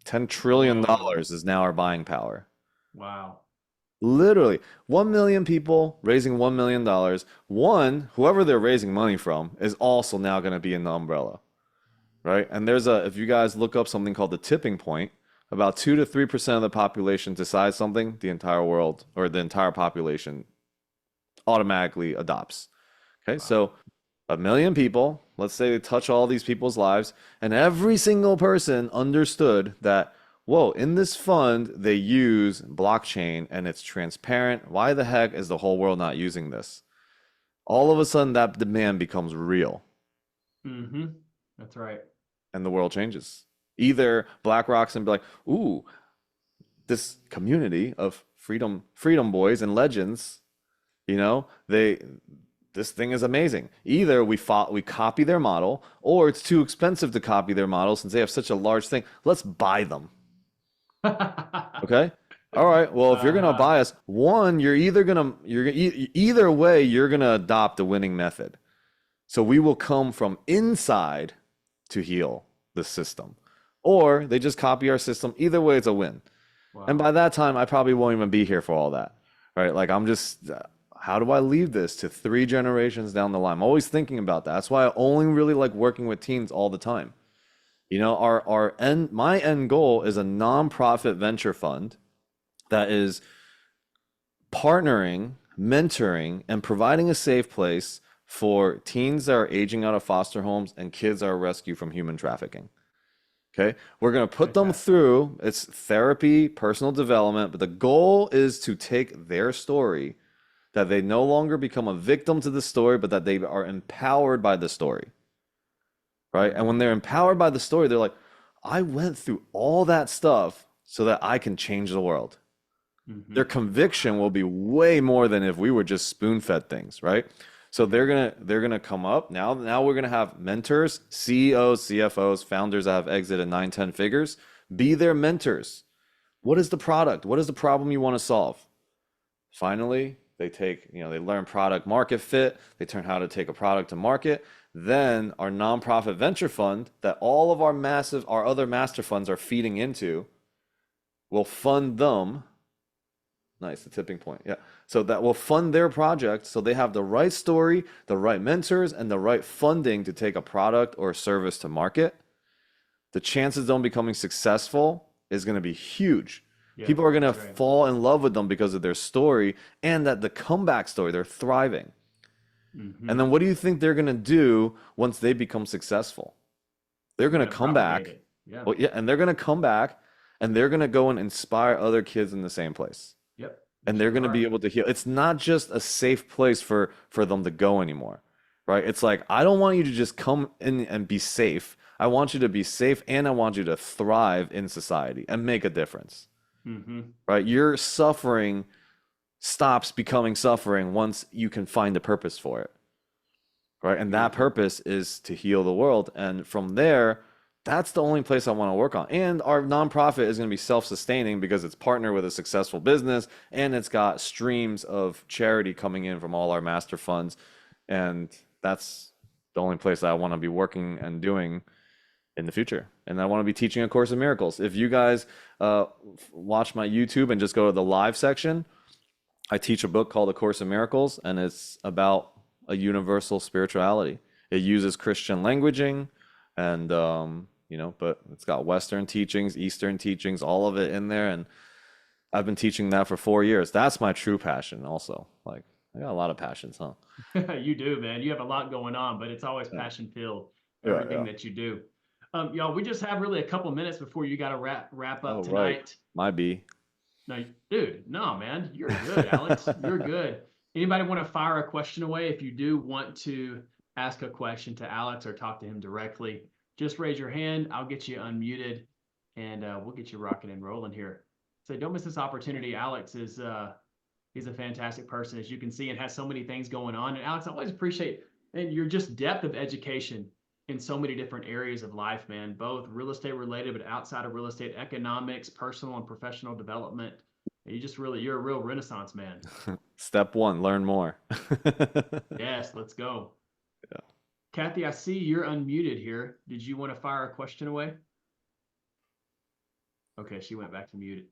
$10 trillion Whoa. is now our buying power. Wow. Literally, 1 million people raising $1 million. One, whoever they're raising money from, is also now going to be in the umbrella, right? And if you guys look up something called the tipping point, about 2 to 3% of the population decides something, the entire world or the entire population automatically adopts. Okay, Wow. so 1 million people, let's say they touch all these people's lives, and every single person understood that, whoa, in this fund, they use blockchain and it's transparent. Why the heck is the whole world not using this? All of a sudden, that demand becomes real Mm-hmm. That's right. and the world changes. Either BlackRock's and be like, ooh, this community of freedom boys and legends, this thing is amazing. Either we copy their model, or it's too expensive to copy their model since they have such a large thing. Let's buy them. Okay. All right. Well, if you're gonna Uh-huh. buy us, one, either way, you're gonna adopt the winning method. So we will come from inside to heal the system, or they just copy our system. Either way, it's a win. And Wow. by that time, I probably won't even be here for all that. Right? Like I'm just, how do I leave this to 3 generations down the line? I'm always thinking about that. That's why I only really like working with teens all the time. My end goal is a nonprofit venture fund that is partnering, mentoring, and providing a safe place for teens that are aging out of foster homes and kids that are rescued from human trafficking. Okay. We're going to put them Fantastic. through it's therapy, personal development, but the goal is to take their story, that they no longer become a victim to the story, but that they are empowered by the story. Right. And when they're empowered by the story, they're like, I went through all that stuff so that I can change the world. Mm-hmm. Their conviction will be way more than if we were just spoon-fed things, right? So they're gonna come up now. Now we're gonna have mentors, CEOs, CFOs, founders that have exited 9, 10 figures. Be their mentors. What is the product? What is the problem you want to solve? Finally, they take, they learn product market fit. They learn how to take a product to market. Then our nonprofit venture fund that all of our other master funds are feeding into will fund them. Nice, the tipping point. Yeah. So that will fund their project so they have the right story, the right mentors, and the right funding to take a product or a service to market. The chances of them becoming successful is going to be huge. Yep, People are going to that's right. fall in love with them because of their story and that the comeback story, they're thriving. And Hmm. then what do you think they're going to do once they become successful? They're They're going to going to come propagate back. it. Yeah. Well, yeah, and they're going to come back and they're going to go and inspire other kids in the same place. Yep. They And they're sure going to be are. able to heal. It's not just a safe place for them to go anymore, right? It's like I don't want you to just come in and be safe. I want you to be safe and I want you to thrive in society and make a difference, Hmm. right? Your suffering stops becoming suffering once you can find a purpose for it, right? And that Beautiful. purpose is to heal the world. And from there, that's the only place I want to work on. And our nonprofit is going to be self-sustaining because it's partnered with a successful business and it's got streams of charity coming in from all our master funds. And that's the only place I want to be working and doing in the future. And I want to be teaching A Course in Miracles. If you guys watch my YouTube and just go to the live section, I teach a book called A Course in Miracles, and it's about a universal spirituality. It uses Christian languaging, and but it's got Western teachings, Eastern teachings, all of it in there. And I've been teaching that for 4 years. That's my true passion, also. Like I got a lot of passions, huh? You do, man. You have a lot going on, but it's always Yeah, passion filled, yeah, everything yeah. that you do. Y'all, we just have really a couple minutes before you got to wrap up Oh, right. tonight. My B. No, dude, no, man, you're good, Alex. You're good. Anybody want to fire a question away? If you do want to ask a question to Alex or talk to him directly, just raise your hand. I'll get you unmuted, and we'll get you rocking and rolling here. So don't miss this opportunity. Alex is he's a fantastic person, as you can see, and has so many things going on. And Alex, I always appreciate and your just depth of education in so many different areas of life, man, both real estate related, but outside of real estate, economics, personal and professional development. You're a real renaissance man. Step one, learn more. Yes, let's go. Kathy, I see you're unmuted here. Did you want to fire a question away? Okay, she went back to mute.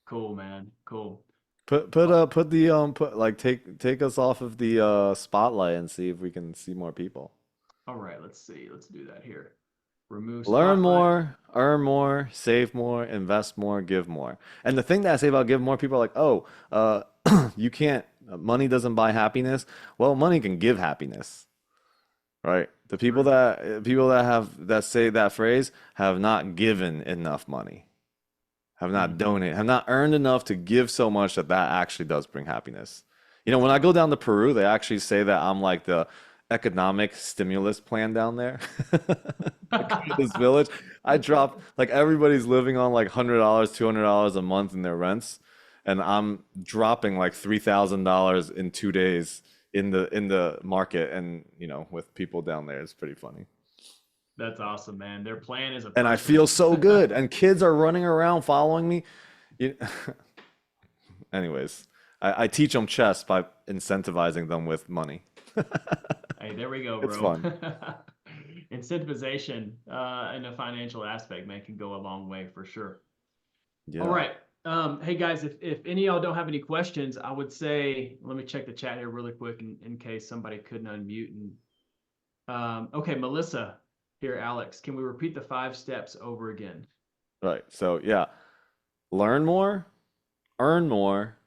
Cool, man. Cool. Take us off of the spotlight and see if we can see more people. All right, let's see. Let's do that here. Remove Learn spotlight. more, earn more, save more, invest more, give more. And the thing that I say about give more, people are like, oh, you can't, money doesn't buy happiness. Well, money can give happiness, right? The people True. that say that phrase have not given enough money, have not Hmm. donated, have not earned enough to give so much that that actually does bring happiness. When I go down to Peru, they actually say that I'm like the economic stimulus plan down there. I go to this village, I drop like everybody's living on like $100, $200 a month in their rents, and I'm dropping like $3,000 in 2 days in the market, and with people down there, it's pretty funny. That's awesome, man. Their plan is a And I person. feel so good, and kids are running around following me. You- Anyways, I teach them chess by incentivizing them with money. Hey, there we go, It's bro. fun. Incentivization in a financial aspect, man, can go a long way for sure. All Yeah. right. Hey guys, if any of y'all don't have any questions, I would say let me check the chat here really quick in case somebody couldn't unmute. And okay, Melissa, here, Alex, can we repeat the 5 steps over again? Right. So yeah, learn more, earn more,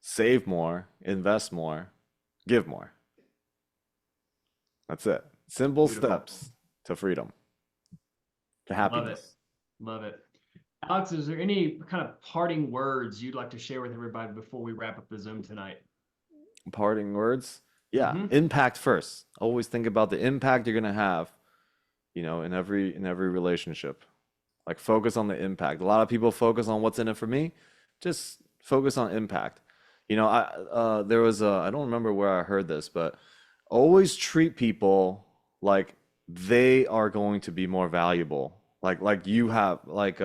save more, invest more, give more. That's it. Simple Beautiful. steps to freedom, to Love it. happiness. Love it. Alex, is there any kind of parting words you'd like to share with everybody before we wrap up the Zoom tonight? Parting words. Yeah, Mm-hmm. impact first. Always think about the impact you're gonna have, in every relationship. Like focus on the impact. A lot of people focus on what's in it for me. Just focus on impact. There was I don't remember where I heard this, but always treat people like they are going to be more valuable Like you have like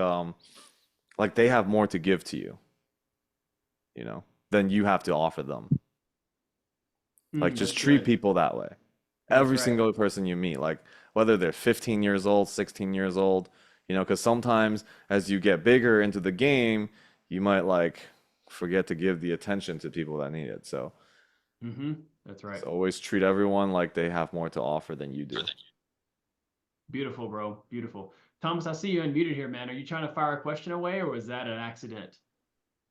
they have more to give to you, you know, than you have to offer them. Like just That's treat good. people that way. That's Every right. single person you meet, like whether they're 15 years old, 16 years old, you know, because sometimes as you get bigger into the game, you might like forget to give the attention to people that need it. Hmm. That's right. So always treat everyone like they have more to offer than you do. Beautiful, bro. Beautiful. Thomas, I see you unmuted here, man. Are you trying to fire a question away or was that an accident?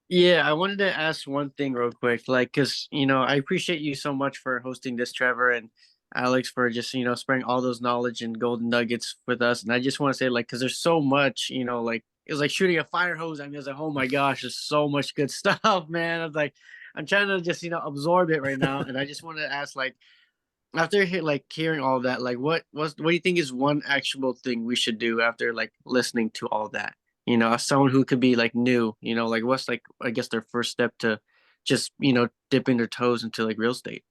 Yeah, I wanted to ask one thing real quick, like, cause I appreciate you so much for hosting this, Trevor and Alex, for just spreading all those knowledge and golden nuggets with us. And I just want to say, like, cause there's so much, like it was like shooting a fire hose. I mean, I was like, oh my gosh, there's so much good stuff, man. I was like, I'm trying to just absorb it right now, and I just wanted to ask, like, after hearing all that, like, what do you think is one actual thing we should do after like listening to all that? As someone who could be like new, like what's like I guess their first step to just dipping their toes into like real estate.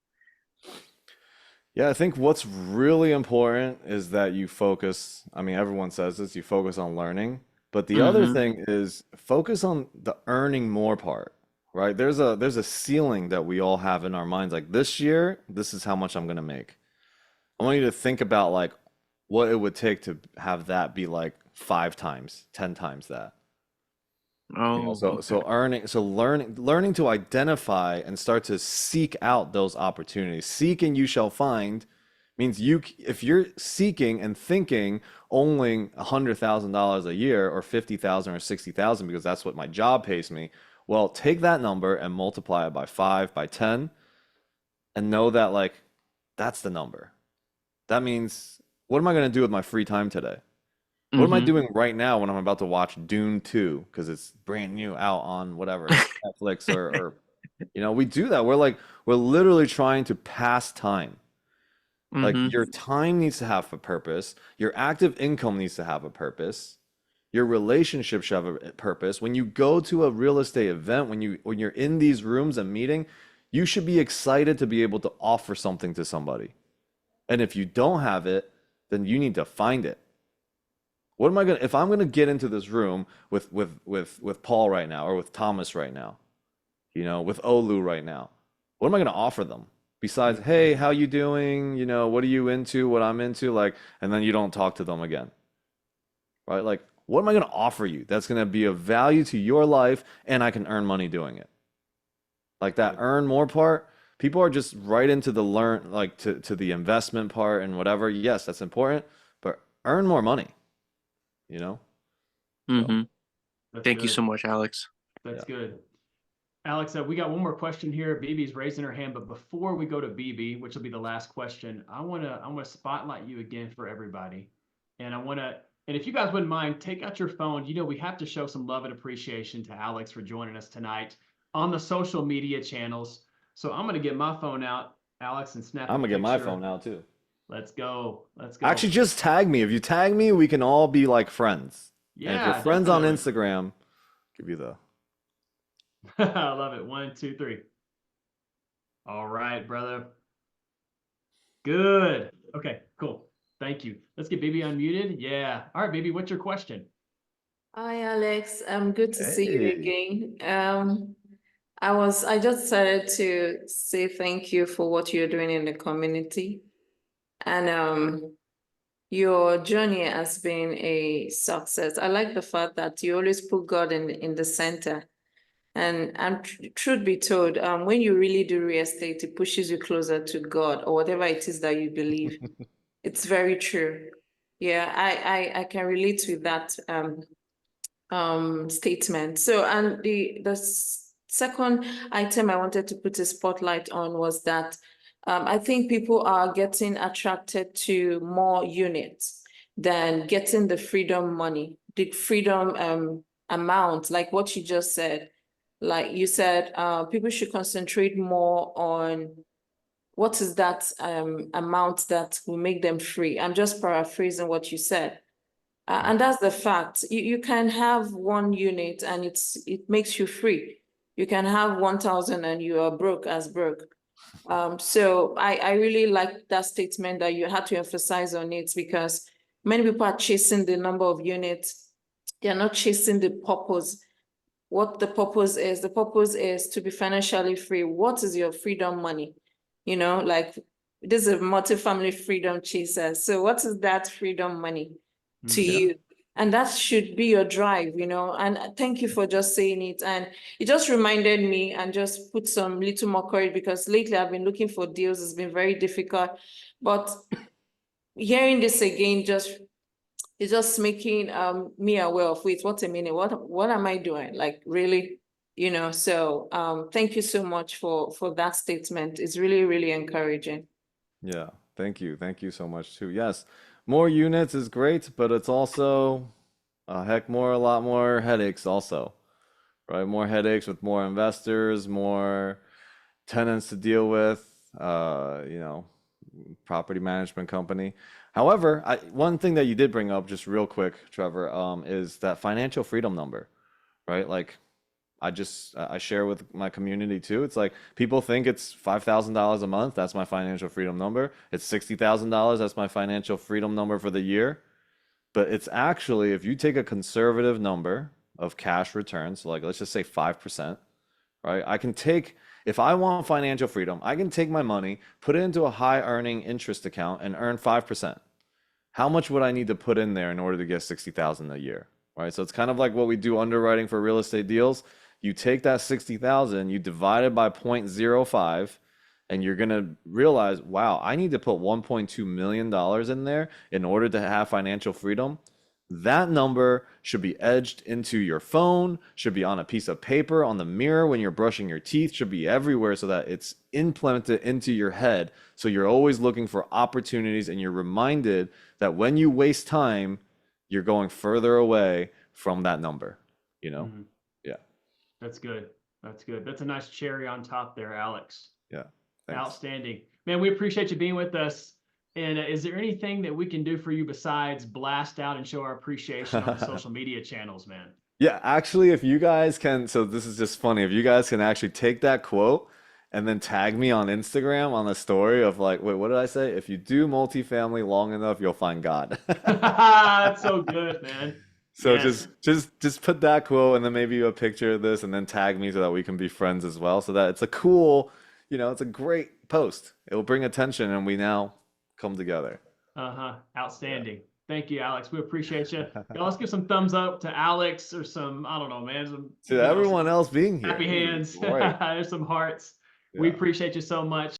Yeah, I think what's really important is that you focus. I mean, everyone says this, you focus on learning, but the other Mm-hmm. thing is focus on the earning more part, right? There's a ceiling that we all have in our minds. Like this year, this is how much I'm gonna make. I want you to think about like what it would take to have that be like 5 times, 10 times that. You know, Oh, so okay. earning, so learning to identify and start to seek out those opportunities. Seek and you shall find means if you're seeking and thinking only $100,000 a year or 50,000 or 60,000 because that's what my job pays me. Well, take that number and multiply it by 5, by 10, and know that like that's the number. That means what am I going to do with my free time today? What am I Mm-hmm. doing right now when I'm about to watch Dune 2 because it's brand new out on whatever Netflix or we do that. We're literally trying to pass time. Like Mm-hmm. your time needs to have a purpose. Your active income needs to have a purpose. Your relationship should have a purpose. When you go to a real estate event, when you're in these rooms and meeting, you should be excited to be able to offer something to somebody. And if you don't have it, then you need to find it. What am I gonna if I'm gonna get into this room with Paul right now or with Thomas right now, with Olu right now? What am I gonna offer them? Besides, hey, how you doing? What are you into? What I'm into, like, and then you don't talk to them again, right? Like, what am I gonna offer you that's gonna be of value to your life and I can earn money doing it? Like that Good. earn more part, people are just right into the learn like to the investment part and whatever. Yes, that's important, but earn more money, you know? So Mm-hmm. That's Thank you so good. much, Alex. That's yeah. good. Alex, we got one more question here. BB's raising her hand, but before we go to BB, which will be the last question, I wanna spotlight you again for everybody, and and if you guys wouldn't mind, take out your phone. We have to show some love and appreciation to Alex for joining us tonight on the social media channels. So I'm gonna get my phone out, Alex, and snap a I'm gonna get my phone picture. now too. Let's go. Let's Actually, go. just tag me. If you tag me, we can all be like friends. And if you're Yeah, friends on definitely. Instagram, give you the. I love it. 1, 2, 3. All right, brother. Good. Okay, cool. Thank you. Let's get Baby unmuted. Yeah. All right, Baby, what's your question? Hi, Alex. Good to see you Hey. again. I just decided to say thank you for what you're doing in the community. And your journey has been a success. I like the fact that you always put God in the center. And truth be told, when you really do real estate, it pushes you closer to God or whatever it is that you believe. It's very true. Yeah, I can relate with that. Statement. So, and the second item I wanted to put a spotlight on was that I think people are getting attracted to more units than getting the freedom money, the freedom amount, like what you just said. Like you said, people should concentrate more on what is that amount that will make them free. I'm just paraphrasing what you said. And that's the fact. You can have one unit and it makes you free. You can have 1,000 and you are broke as broke. So I really like that statement that you had to emphasize on it because Many people are chasing the number of units. They're not chasing the purpose. What the purpose is to be financially free. What is your freedom money? You know, like this is a multifamily freedom chaser. So what is that freedom money to you? And that should be your drive, you know, and thank you for just saying it. And it just reminded me and just put some little more courage, because lately I've been looking for deals. It's been very difficult, but hearing this again, it's just making me aware of, wait, what a minute, what am I doing? Like, really, you know, so thank you so much for that statement. It's really, really encouraging. Yeah, thank you. Thank you so much too. Yes, more units is great, but it's also a lot more headaches also, right? More headaches with more investors, more tenants to deal with, you know, property management company. However, one thing that you did bring up just real quick, Trevor, is that financial freedom number, right? Like I share with my community too. It's like people think it's $5,000 a month. That's my financial freedom number. It's $60,000. That's my financial freedom number for the year. But it's actually, if you take a conservative number of cash returns, so like let's just say 5%, right? If I want financial freedom, I can take my money, put it into a high earning interest account and earn 5%. How much would I need to put in there in order to get 60,000 a year, right? So it's kind of like what we do underwriting for real estate deals. You take that 60,000, you divide it by 0.05, and you're going to realize, wow, I need to put $1.2 million in there in order to have financial freedom. That number should be edged into your phone, should be on a piece of paper, on the mirror when you're brushing your teeth, should be everywhere so that it's implemented into your head. So you're always looking for opportunities and you're reminded that when you waste time, you're going further away from that number, you know? Mm-hmm. Yeah. That's good. That's good. That's a nice cherry on top there, Alex. Yeah. Thanks. Outstanding. Man, we appreciate you being with us. And is there anything that we can do for you besides blast out and show our appreciation on the social media channels, man? Yeah, actually, if you guys can, so this is just funny, if you guys can actually take that quote and then tag me on Instagram on the story of like, wait, what did I say? If you do multifamily long enough, you'll find God. That's so good, man. So Yes. just put that quote and then maybe a picture of this and then tag me so that we can be friends as well. So that it's a cool, you know, it's a great post. It will bring attention and we now come together. Outstanding. Thank you, Alex. We appreciate you. Y'all, let's give some thumbs up to Alex or some, I don't know, man. Some, To everyone else being here. happy hands. Great. There's some hearts. Yeah. We appreciate you so much.